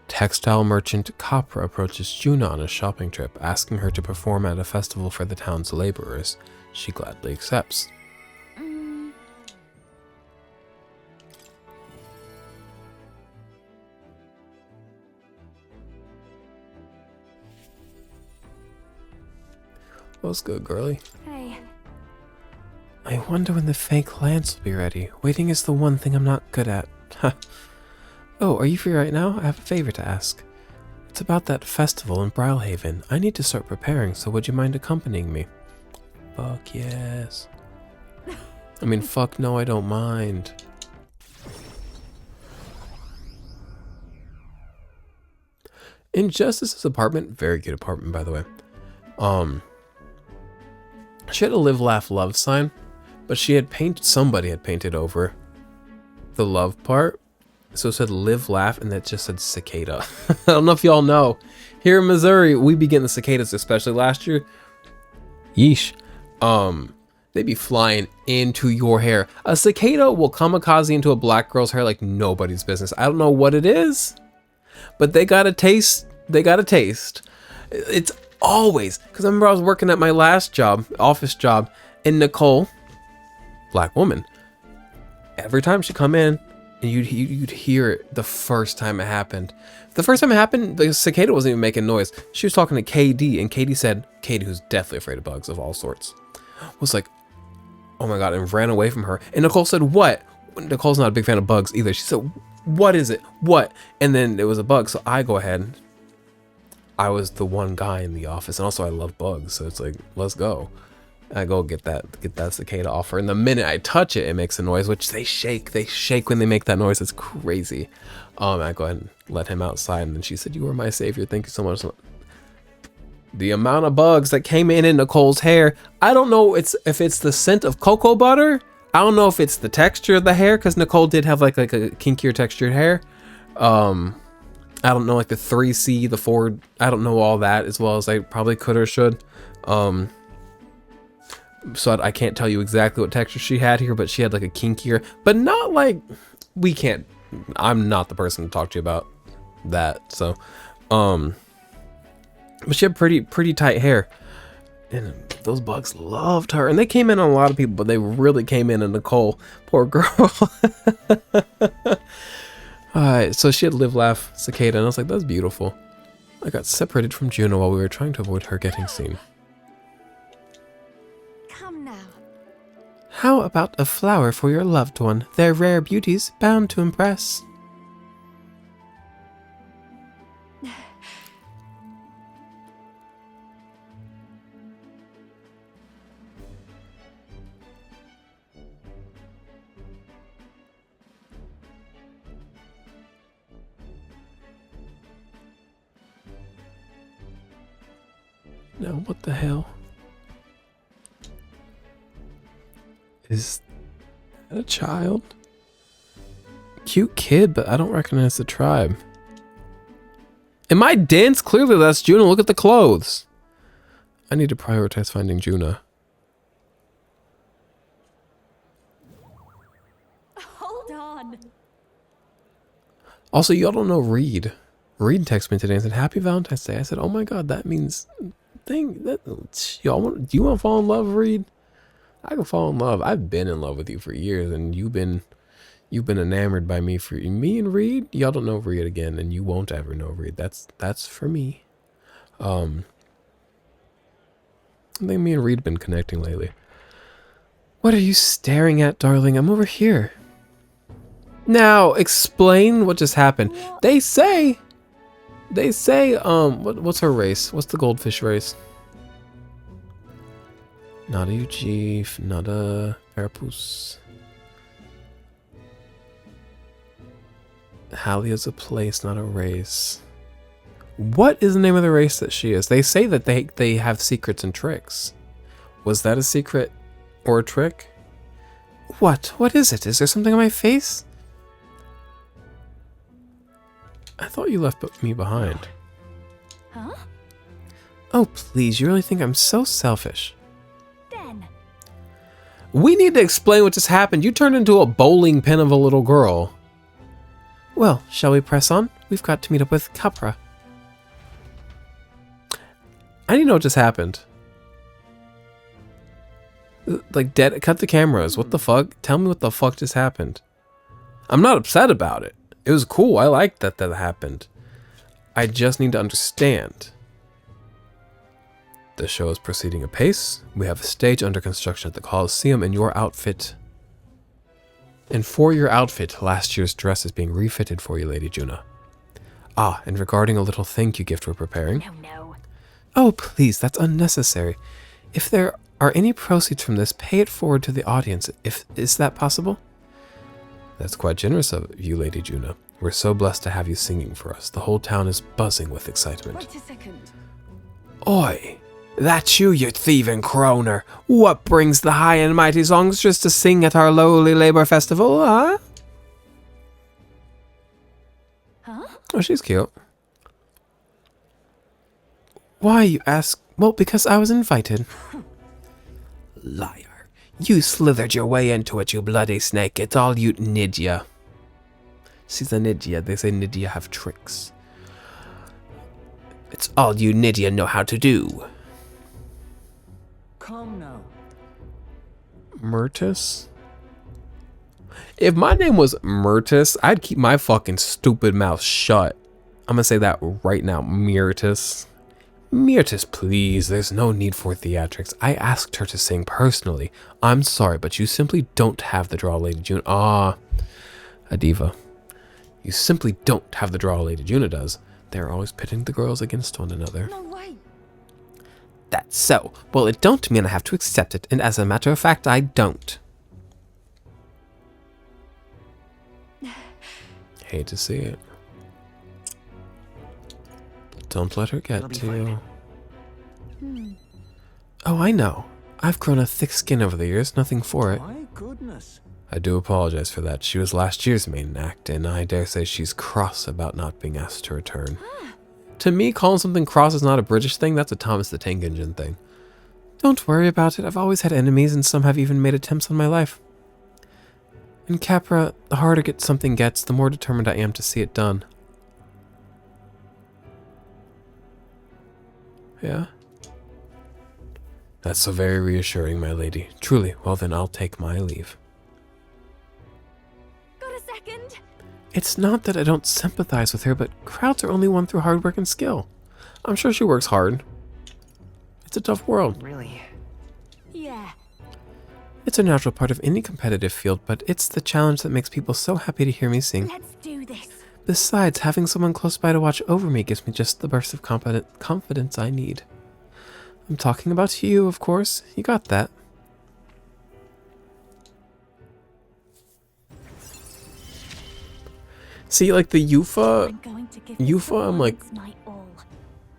Textile merchant Capra approaches Juna on a shopping trip, asking her to perform at a festival for the town's laborers. She gladly accepts. What's good, girly? Hey. I wonder when the fake lance will be ready. Waiting is the one thing I'm not good at. Oh, are you free right now? I have a favor to ask. It's about that festival in Brilhaven. I need to start preparing, so would you mind accompanying me? Fuck yes. I mean, fuck no, I don't mind. Injustice's apartment, very good apartment, by the way. She had a live, laugh, love sign, but somebody had painted over the love part. So it said live, laugh, and that just said cicada. I don't know if y'all know. Here in Missouri, we be getting the cicadas, especially last year. Yeesh. They be flying into your hair. A cicada will kamikaze into a black girl's hair like nobody's business. I don't know what it is, but they got a taste. It's always, because I remember I was working at my last job, office job, and Nicole, black woman, every time she come in, and you'd hear it the first time it happened. The first time it happened, the cicada wasn't even making noise. She was talking to KD, and KD said, KD, who's deathly afraid of bugs of all sorts, was like, oh my God, and ran away from her. And Nicole said, what? Nicole's not a big fan of bugs either. She said, what is it? What? And then it was a bug, so I go ahead. I was the one guy in the office, and also I love bugs, so it's like, let's go. I go get that cicada off her, and the minute I touch it, it makes a noise, which they shake when they make that noise. It's crazy. I go ahead and let him outside, and then she said, you are my savior, thank you so much. The amount of bugs that came in Nicole's hair, I don't know if it's the scent of cocoa butter. I don't know if it's the texture of the hair, because Nicole did have like a kinkier textured hair. I don't know, like the 3C, the 4, I don't know all that as well as I probably could or should. So I can't tell you exactly what texture she had here, but she had like a kinkier, but not like, I'm not the person to talk to you about that. So, but she had pretty tight hair, and those bugs loved her, and they came in on a lot of people, but they really came in on Nicole, poor girl. Alright, so she had live, laugh, cicada, and I was like, that's beautiful. I got separated from Juno while we were trying to avoid her getting seen. Come now. How about a flower for your loved one? They're rare beauties, bound to impress. Now, what the hell? Is that a child? Cute kid, but I don't recognize the tribe. Am I dense? Clearly that's Juna. Look at the clothes. I need to prioritize finding Juna. Hold on. Also, y'all don't know Reed. Reed texted me today and said, Happy Valentine's Day. I said, oh my God, that means... do you want to fall in love, Reed? I can fall in love. I've been in love with you for years, and you've been enamored by me and Reed. Y'all don't know Reed again, and you won't ever know Reed. That's for me. I think me and Reed have been connecting lately. What are you staring at, darling? I'm over here. Now, explain what just happened. They say, what's her race? What's the goldfish race? Not a Ujif, not a Carapace. Hallie is a place, not a race. What is the name of the race that she is? They say that they have secrets and tricks. Was that a secret or a trick? What? What is it? Is there something on my face? I thought you left me behind. Huh? Oh, please, you really think I'm so selfish? Then. We need to explain what just happened. You turned into a bowling pin of a little girl. Well, shall we press on? We've got to meet up with Capra. I need to know what just happened. Like, dead. Cut the cameras. What the fuck? Tell me what the fuck just happened. I'm not upset about it. It was cool. I liked that happened. I just need to understand. The show is proceeding apace. We have a stage under construction at the Coliseum, and your outfit. And for your outfit, last year's dress is being refitted for you, Lady Juna. Ah, and regarding a little thank you gift we're preparing. No. Oh, please, that's unnecessary. If there are any proceeds from this, pay it forward to the audience. Is that possible? That's quite generous of you, Lady Juna. We're so blessed to have you singing for us. The whole town is buzzing with excitement. Wait a second. Oi! That's you thieving croner! What brings the high and mighty songstress to sing at our lowly labor festival, huh? Huh? Oh, she's cute. Why, you ask? Well, because I was invited. Liar. You slithered your way into it, you bloody snake. It's all you, Nydia. She's a Nydia. They say Nydia have tricks. It's all you Nydia know how to do. Come now. Myrtus? If my name was Myrtus, I'd keep my fucking stupid mouth shut. I'm gonna say that right now, Myrtus. Myrtus, please, there's no need for theatrics. I asked her to sing personally. I'm sorry, but you simply don't have the draw Lady Juna. Ah, a diva. You simply don't have the draw Lady Juna does. They're always pitting the girls against one another. No way. That's so. Well, it don't mean I have to accept it, and as a matter of fact, I don't. Hate to see it. Don't let her get to you. Oh, I know. I've grown a thick skin over the years, nothing for it. My goodness. I do apologize for that. She was last year's main act, and I dare say she's cross about not being asked to return. To me, calling something cross is not a British thing, that's a Thomas the Tank Engine thing. Don't worry about it. I've always had enemies, and some have even made attempts on my life. In Capra, the harder something gets, the more determined I am to see it done. Yeah? That's so very reassuring, my lady. Truly, well then I'll take my leave. Got a second? It's not that I don't sympathize with her, but crowds are only won through hard work and skill. I'm sure she works hard. It's a tough world. Really? Yeah. It's a natural part of any competitive field, but it's the challenge that makes people so happy to hear me sing. Let's do this. Besides, having someone close by to watch over me gives me just the burst of confidence I need. I'm talking about you, of course. You got that. See, like the Yufa, I'm going to give Yufa, I'm like my all.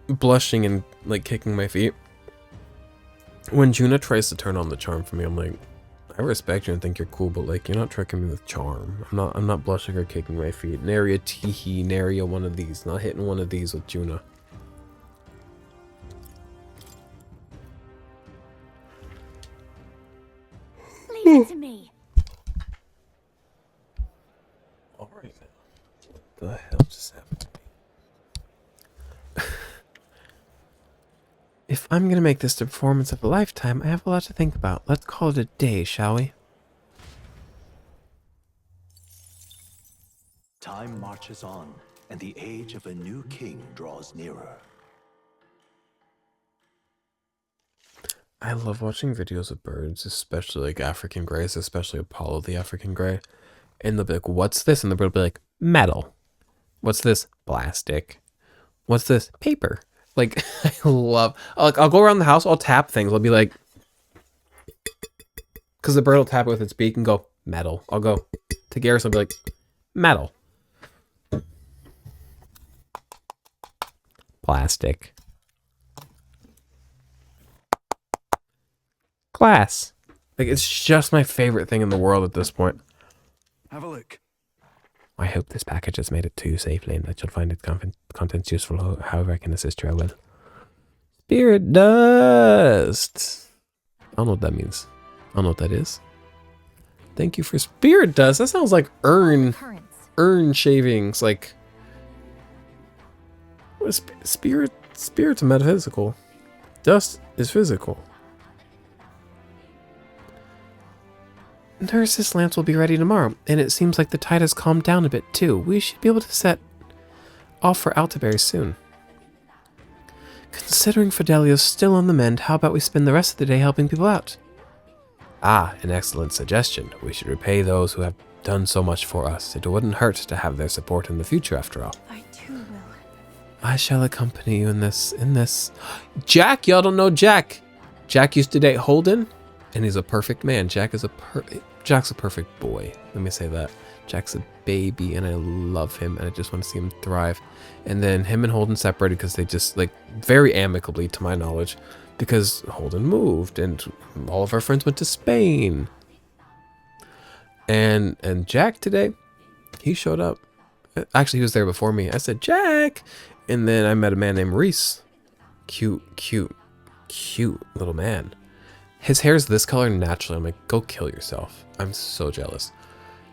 blushing and like kicking my feet. When Juna tries to turn on the charm for me, I'm like, I respect you and think you're cool, but like you're not tricking me with charm. I'm not blushing or kicking my feet. Nary a teehee, nary a one of these. Not hitting one of these with Juna. Leave it to me. Alright now. What the hell just happened to me? If I'm gonna make this the performance of a lifetime, I have a lot to think about. Let's call it a day, shall we? Time marches on, and the age of a new king draws nearer. I love watching videos of birds, especially like African greys, especially Apollo the African grey. And they'll be like, what's this? And the bird will be like, metal. What's this? Plastic. What's this? Paper. Like, I love, like, I'll go around the house, I'll tap things. I'll be like, because the bird will tap it with its beak and go, metal. I'll go to Garrus, I'll be like, metal. Plastic. Glass. Like, it's just my favorite thing in the world at this point. Have a look. I hope this package has made it to you safely and that you'll find its contents useful. However I can assist you, I will. Spirit dust. I don't know what that means. I don't know what that is. Thank you for spirit dust. That sounds like urn shavings. Like, what is spirit's metaphysical. Dust is physical. Nurse's lamps will be ready tomorrow, and it seems like the tide has calmed down a bit too. We should be able to set off for Altaberry soon. Considering Fidelia's still on the mend, how about we spend the rest of the day helping people out? Ah, an excellent suggestion. We should repay those who have done so much for us. It wouldn't hurt to have their support in the future, after all. I too will. I shall accompany you in this. Jack, y'all don't know Jack. Jack used to date Holden, and he's a perfect man. Jack's a perfect boy. Let me say that. Jack's a baby, and I love him, and I just want to see him thrive. And then him and Holden separated because they just, like, very amicably, to my knowledge, because Holden moved, and all of our friends went to Spain. And Jack today, he showed up. Actually, he was there before me. I said, Jack! And then I met a man named Reese. Cute little man. His hair's this color naturally. I'm like, go kill yourself. I'm so jealous.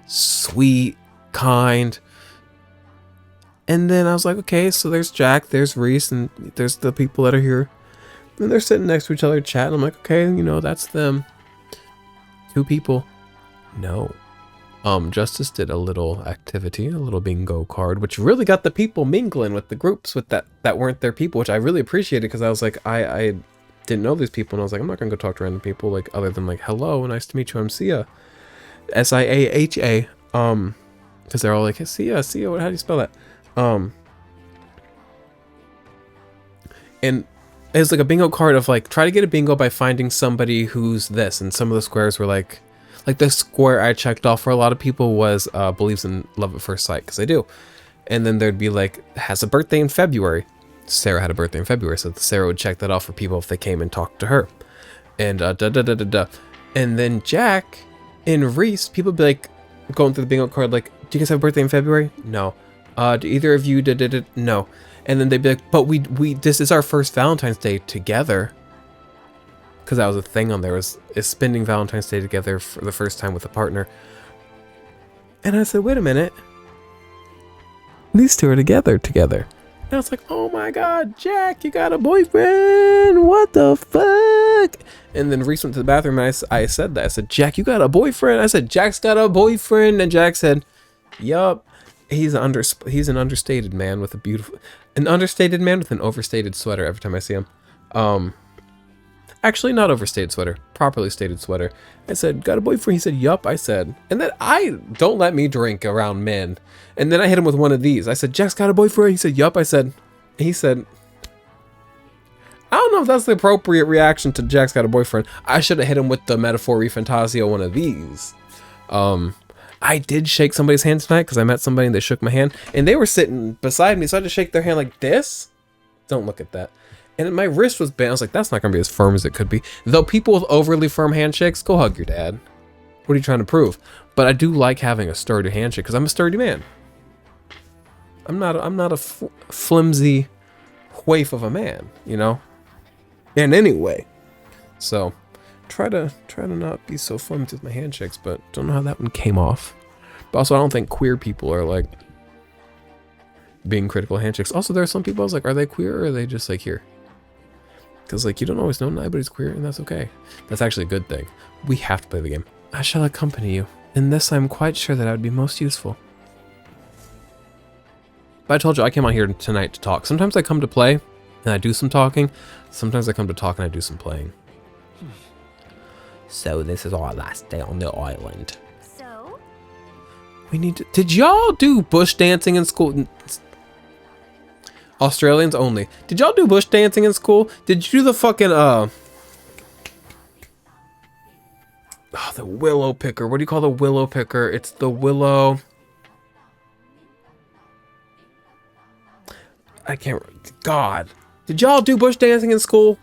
Sweet, kind. And then I was like, okay, so there's Jack, there's Reese, and there's the people that are here. And they're sitting next to each other chatting. I'm like, okay, you know, that's them. 2 people. No. Justice did a little activity, a little bingo card, which really got the people mingling with the groups with that weren't their people, which I really appreciated because I was like, I didn't know these people, and I was like, I'm not gonna go talk to random people, like, other than like, hello, nice to meet you, I'm Sia, Siaha, because they're all like, hey, Sia, how do you spell that? And it's like a bingo card of like, try to get a bingo by finding somebody who's this, and some of the squares were like the square I checked off for a lot of people was believes in love at first sight, because I do. And then there'd be like, has a birthday in February. Sarah had a birthday in February, so Sarah would check that off for people if they came and talked to her. And And then Jack and Reese, people would be like, going through the bingo card, like, do you guys have a birthday in February? No. Do either of you No. And then they'd be like, but we this is our first Valentine's Day together. Because that was a thing on there, is spending Valentine's Day together for the first time with a partner. And I said, wait a minute. These two are together. And I was like, oh my god, Jack, you got a boyfriend? What the fuck? And then Reese went to the bathroom and I said that. I said, Jack, you got a boyfriend? I said, Jack's got a boyfriend. And Jack said, yup. He's an understated man with an understated man with an overstated sweater every time I see him. Actually, not overstated sweater, properly stated sweater. I said, got a boyfriend? He said, yup. I said, and then don't let me drink around men. And then I hit him with one of these. I said, Jack's got a boyfriend? He said, yup. He said, I don't know if that's the appropriate reaction to Jack's got a boyfriend. I should have hit him with the metaphor ReFantazio, one of these. I did shake somebody's hand tonight because I met somebody and they shook my hand. And they were sitting beside me, so I had to shake their hand like this. Don't look at that. And my wrist was bent. I was like, that's not going to be as firm as it could be. Though people with overly firm handshakes, go hug your dad. What are you trying to prove? But I do like having a sturdy handshake because I'm a sturdy man. I'm not a flimsy waif of a man, you know? In any way. So, try to not be so flimsy with my handshakes, but don't know how that one came off. But also, I don't think queer people are like being critical of handshakes. Also, there are some people I was like, are they queer or are they just like here? Because like, you don't always know anybody's queer, and that's okay. That's actually a good thing. We have to play the game. I shall accompany you. In this, I'm quite sure that I would be most useful. But I told you, I came out here tonight to talk. Sometimes I come to play, and I do some talking. Sometimes I come to talk and I do some playing. So this is our last day on the island. So, We need to... Did y'all do bush dancing in school? Australians only. Did y'all do bush dancing in school? Did you do the fucking, oh, the willow picker. What do you call the willow picker? It's the willow... I can't... God. Did y'all do bush dancing in school?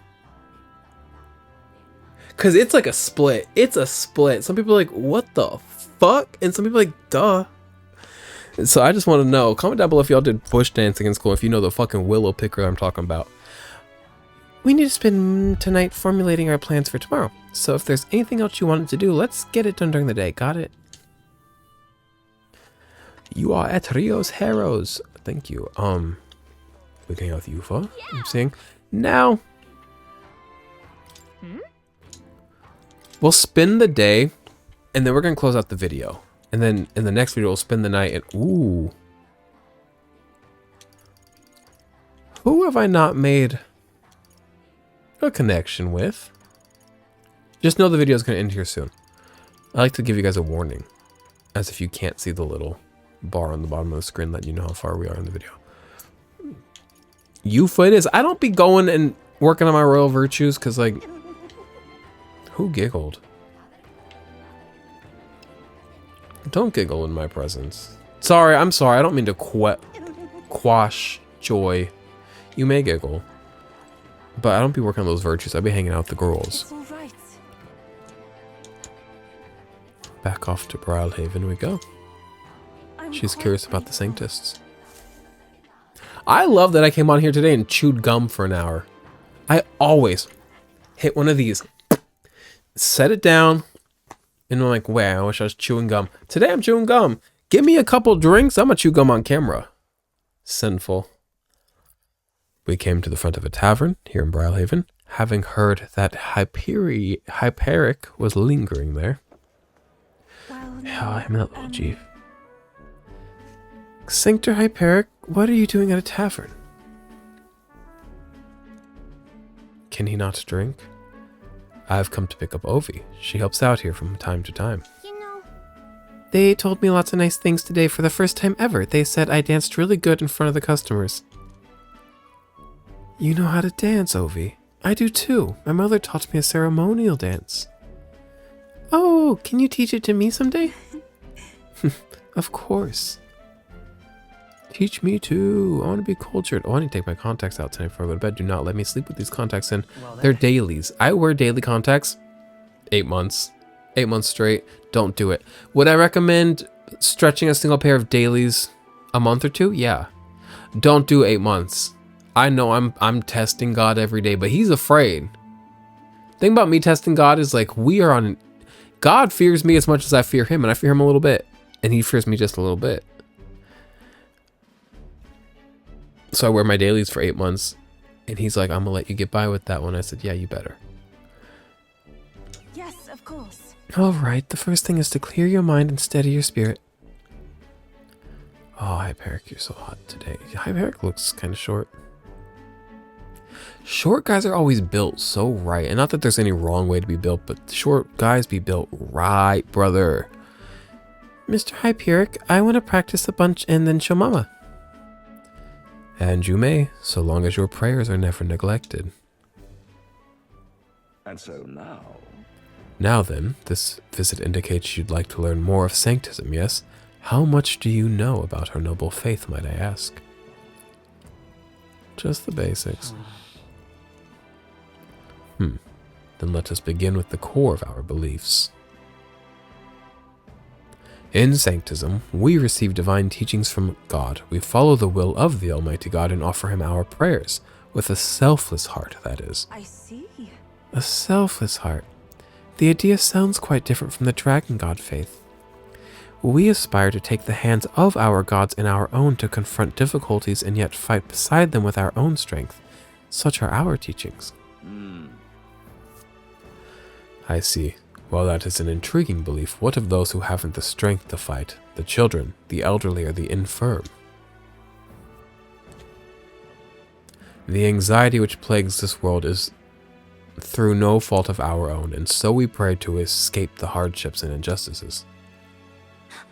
Because it's like a split. It's a split. Some people are like, what the fuck? And some people are like, duh. So I just want to know. Comment down below if y'all did bush dancing in school. If you know the fucking willow picker I'm talking about. We need to spend tonight formulating our plans for tomorrow. So if there's anything else you wanted to do, let's get it done during the day. Got it? You are at Rio's Heroes. Thank you. We can hang out with Yufa. I'm saying. Now. We'll spend the day. And then we're going to close out the video. And then in the next video, we'll spend the night and... Ooh. Who have I not made a connection with? Just know the video is going to end here soon. I like to give you guys a warning. As if you can't see the little bar on the bottom of the screen letting you know how far we are in the video. Yufa it is. I don't be going and working on my royal virtues because, like... Who giggled? Don't giggle in my presence. Sorry, I'm sorry. I don't mean to quash joy. You may giggle. But I don't be working on those virtues. I be hanging out with the girls. it's all right. Back off to Brilhaven we go. I'm She's quite curious about the grateful. Sanctists. I love that I came on here today and chewed gum for an hour. I always hit one of these. Set it down. And I'm like, wow, I wish I was chewing gum. Today I'm chewing gum. Give me a couple drinks. I'm going to chew gum on camera. Sinful. We came to the front of a tavern here in Brilhaven, having heard that Hyperic was lingering there. Well, Yeah, I'm that little chief. Sanctor Hyperic, what are you doing at a tavern? Can he not drink? I've come to pick up Ovi. She helps out here from time to time. you know, They told me lots of nice things today for the first time ever. They said I danced really good in front of the customers. You know how to dance, Ovi. I do too. My mother taught me a ceremonial dance. Oh, can you teach it to me someday? Of course. Teach me too. I want to be cultured. Oh, I need to take my contacts out tonight before I go to bed. Do not let me sleep with these contacts in. Well, They're dailies. I wear daily contacts. 8 months. 8 months straight. Don't do it. Would I recommend stretching a single pair of dailies a month or two? Yeah. Don't do 8 months. I know I'm testing God every day, but he's afraid. Thing about me testing God is like God fears me as much as I fear him, and I fear him a little bit. And he fears me just a little bit. So I wear my dailies for 8 months. And he's like, I'm gonna let you get by with that one. I said, yeah, you better. yes, of course. Alright, the first thing is to clear your mind and steady your spirit. Oh, Hyperic, you're so hot today. Hyperic looks kind of short. Short guys are always built so right. And not that there's any wrong way to be built, but short guys be built right, brother. Mr. Hyperic, I want to practice a bunch and then show mama. And you may, so long as your prayers are never neglected. And so now, Now then, this visit indicates you'd like to learn more of Sanctism, yes? How much do you know about her noble faith, might I ask? Just the basics. Then let us begin with the core of our beliefs. In Sanctism, we receive divine teachings from God. We follow the will of the Almighty God and offer him our prayers, with a selfless heart, that is. I see. A selfless heart. The idea sounds quite different from the Dragon God faith. We aspire to take the hands of our gods in our own to confront difficulties and yet fight beside them with our own strength. Such are our teachings. I see. Well, that is an intriguing belief. What of those who haven't the strength to fight? The children, the elderly, or the infirm? The anxiety which plagues this world is through no fault of our own, and so we pray to escape the hardships and injustices.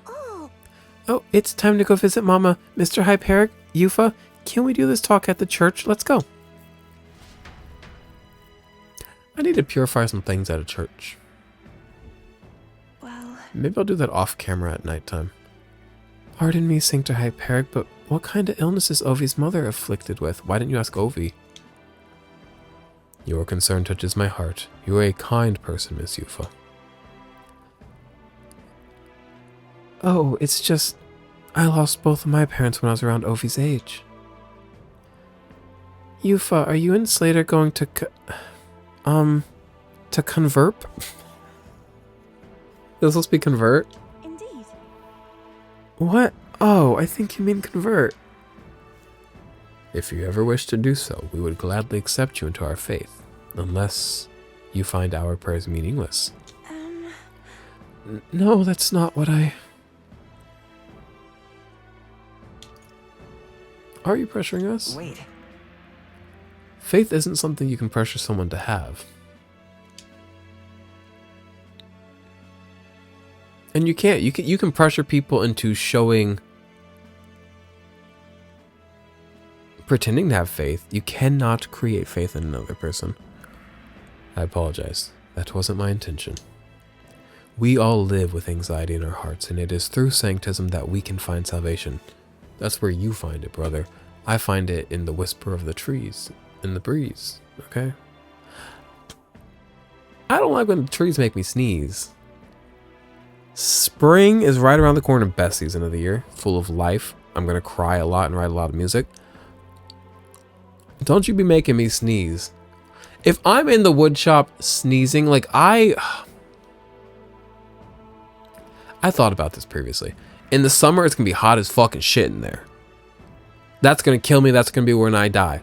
Oh, Oh, it's time to go visit Mama. Mr. Hyperic, Yufa, can we do this talk at the church? Let's go. I need to purify some things at a church. well, Maybe I'll do that off camera at nighttime. Pardon me, Sanctor Hyperic, but what kind of illness is Ovi's mother afflicted with? Why didn't you ask Ovi? Your concern touches my heart. You are a kind person, Miss Yufa. Oh, it's just... I lost both of my parents when I was around Ovi's age. Yufa, are you and Slater going to convert? This supposed to be convert? indeed. What? Oh, I think you mean convert. If you ever wish to do so, we would gladly accept you into our faith, unless you find our prayers meaningless. No, that's not what I... Are you pressuring us? Wait. Faith isn't something you can pressure someone to have. And you can't. You can pressure people into showing... pretending to have faith. You cannot create faith in another person. I apologize. That wasn't my intention. We all live with anxiety in our hearts, and it is through sanctism that we can find salvation. That's where you find it, brother. I find it in the whisper of the trees, in the breeze, okay? I don't like when the trees make me sneeze. Spring is right around the corner, best season of the year, full of life. I'm going to cry a lot and write a lot of music. Don't you be making me sneeze. If I'm in the wood shop sneezing, like I thought about this previously. In the summer, it's going to be hot as fucking shit in there. That's going to kill me. That's going to be when I die.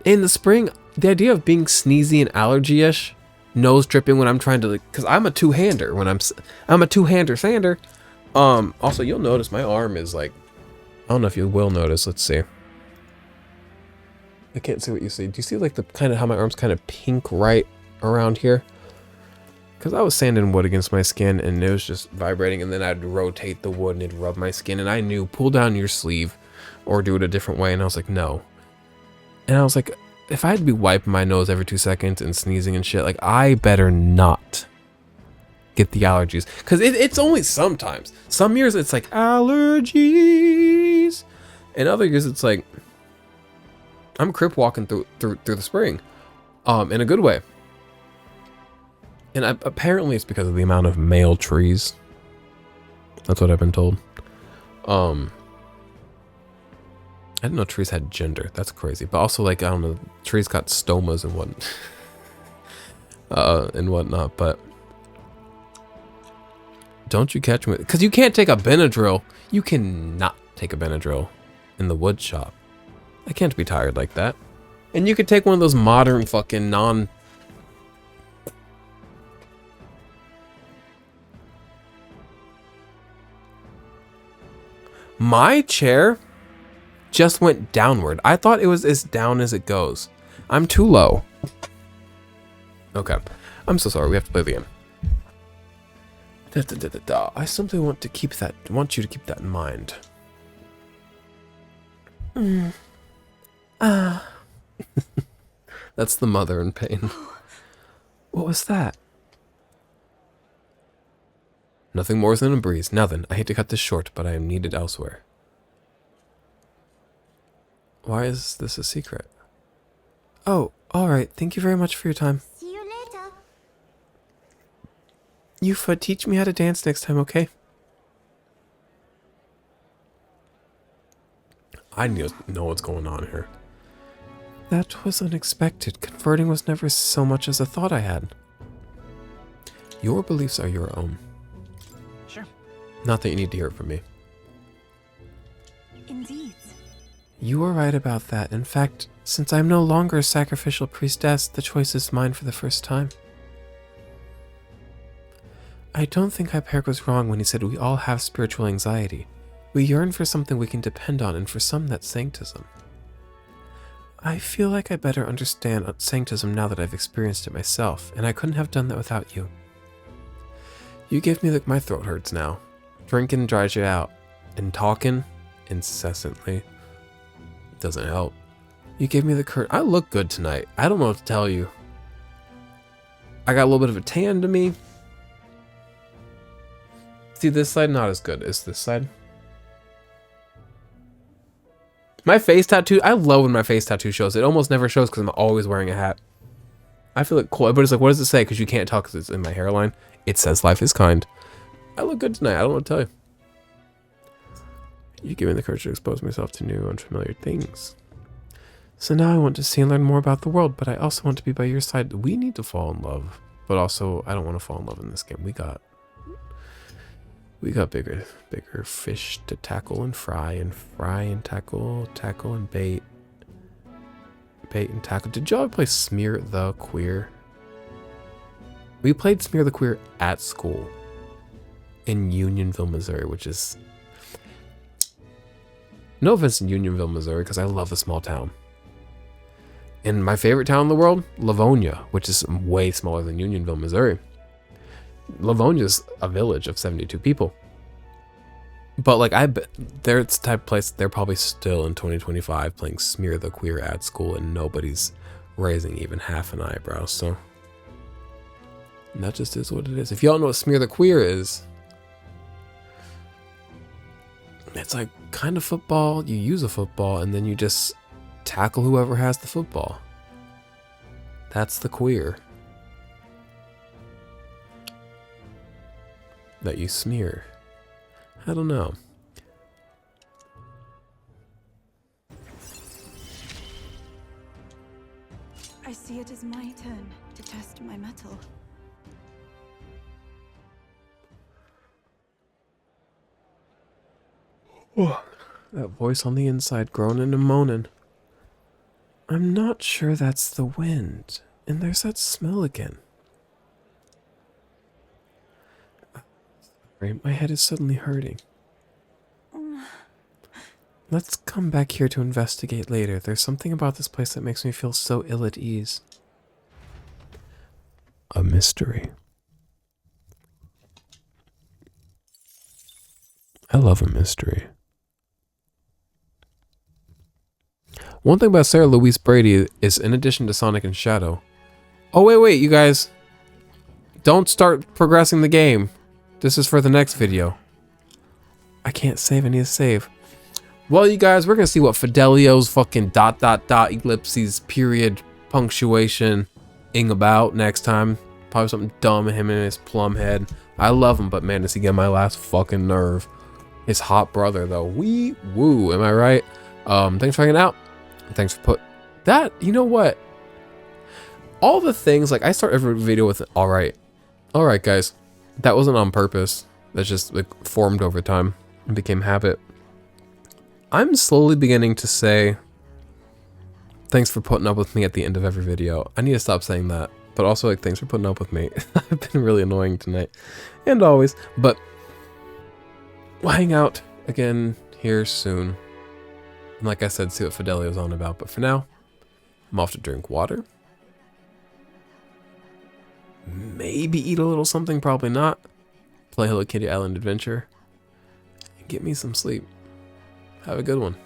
In the spring, the idea of being sneezy and allergy-ish, nose dripping when I'm trying to, because I'm a two-hander when I'm a two-hander sander. Also, you'll notice my arm is like, I don't know if you will notice. Let's see. I can't see what you see. Do you see like the kind of how my arm's kind of pink right around here? Because I was sanding wood against my skin and it was just vibrating, and then I'd rotate the wood and it'd rub my skin, and I knew, pull down your sleeve or do it a different way, and I was like, no. And I was like, if I had to be wiping my nose every 2 seconds and sneezing and shit, like I better not get the allergies. Because it's only sometimes. Some years it's like allergies, and other years it's like I'm crip walking through the spring, in a good way. And apparently it's because of the amount of male trees. That's what I've been told. I didn't know trees had gender. That's crazy. But also, like, I don't know, trees got stomas and whatnot. But don't you catch me? Because you can't take a Benadryl. You cannot take a Benadryl in the wood shop. I can't be tired like that. And you could take one of those modern fucking My chair just went downward. I thought it was as down as it goes. I'm too low. Okay. I'm so sorry. We have to play the game. I simply want you to keep that in mind. That's the mother in pain. What was that? Nothing more than a breeze. Now then, I hate to cut this short, but I am needed elsewhere. Why is this a secret? Oh, alright. Thank you very much for your time. See you later. Yufa, teach me how to dance next time, okay? I need to know what's going on here. That was unexpected. Converting was never so much as a thought I had. Your beliefs are your own. Sure. Not that you need to hear it from me. Indeed. You are right about that. In fact, since I'm no longer a sacrificial priestess, the choice is mine for the first time. I don't think Hyperic was wrong when he said we all have spiritual anxiety. We yearn for something we can depend on, and for some that's sanctism. I feel like I better understand sanctism now that I've experienced it myself, and I couldn't have done that without you. You give me my throat hurts now. Drinking dries you out, and talking incessantly doesn't help. You gave me the courage. I look good tonight. I don't know what to tell you. I got a little bit of a tan to me. See, this side not as good as this side. My face tattoo, I love when my face tattoo shows. It almost never shows because I'm always wearing a hat. I feel like cool, but it's like, what does it say? Because you can't tell because it's in my hairline. It says life is kind. I look good tonight. I don't know what to tell you. You give me the courage to expose myself to new, unfamiliar things. So now I want to see and learn more about the world, but I also want to be by your side. We need to fall in love, but also I don't want to fall in love in this game. We got bigger fish to tackle and fry and tackle and bait and tackle. Did y'all play Smear the Queer? We played Smear the Queer at school in Unionville, Missouri, which is no offense in Unionville, Missouri, because I love a small town. And my favorite town in the world, Livonia, which is way smaller than Unionville, Missouri. Livonia's a village of 72 people. But like I bet they're the type of place they're probably still in 2025 playing Smear the Queer at school and nobody's raising even half an eyebrow. So that just is what it is. If y'all know what Smear the Queer is, it's like kind of football. You use a football and then you just tackle whoever has the football. That's the queer that you smear. I don't know. I see it is my turn to test my mettle. That voice on the inside groaning and moaning. I'm not sure that's the wind. And there's that smell again. My head is suddenly hurting. Let's come back here to investigate later. There's something about this place that makes me feel so ill at ease. A mystery. I love a mystery. One thing about Sarah Louise Brady is, in addition to Sonic and Shadow... Oh, wait, you guys. Don't start progressing the game. This is for the next video. I can't save. I need to save. Well, you guys, we're going to see what Fidelio's fucking ... ellipses, period, punctuation, ing about next time. Probably something dumb, him and his plum head. I love him, but man, does he get my last fucking nerve. His hot brother, though. Wee woo, am I right? Thanks for hanging out. Thanks for that. You know what? All the things, like, I start every video with alright. Alright, guys. That wasn't on purpose. That's just, like, formed over time and became habit. I'm slowly beginning to say thanks for putting up with me at the end of every video. I need to stop saying that. But also, like, thanks for putting up with me. I've been really annoying tonight. And always. But we'll hang out again here soon. And like I said, see what Fidelio's on about. But for now, I'm off to drink water. Maybe eat a little something, probably not. Play Hello Kitty Island Adventure. And get me some sleep. Have a good one.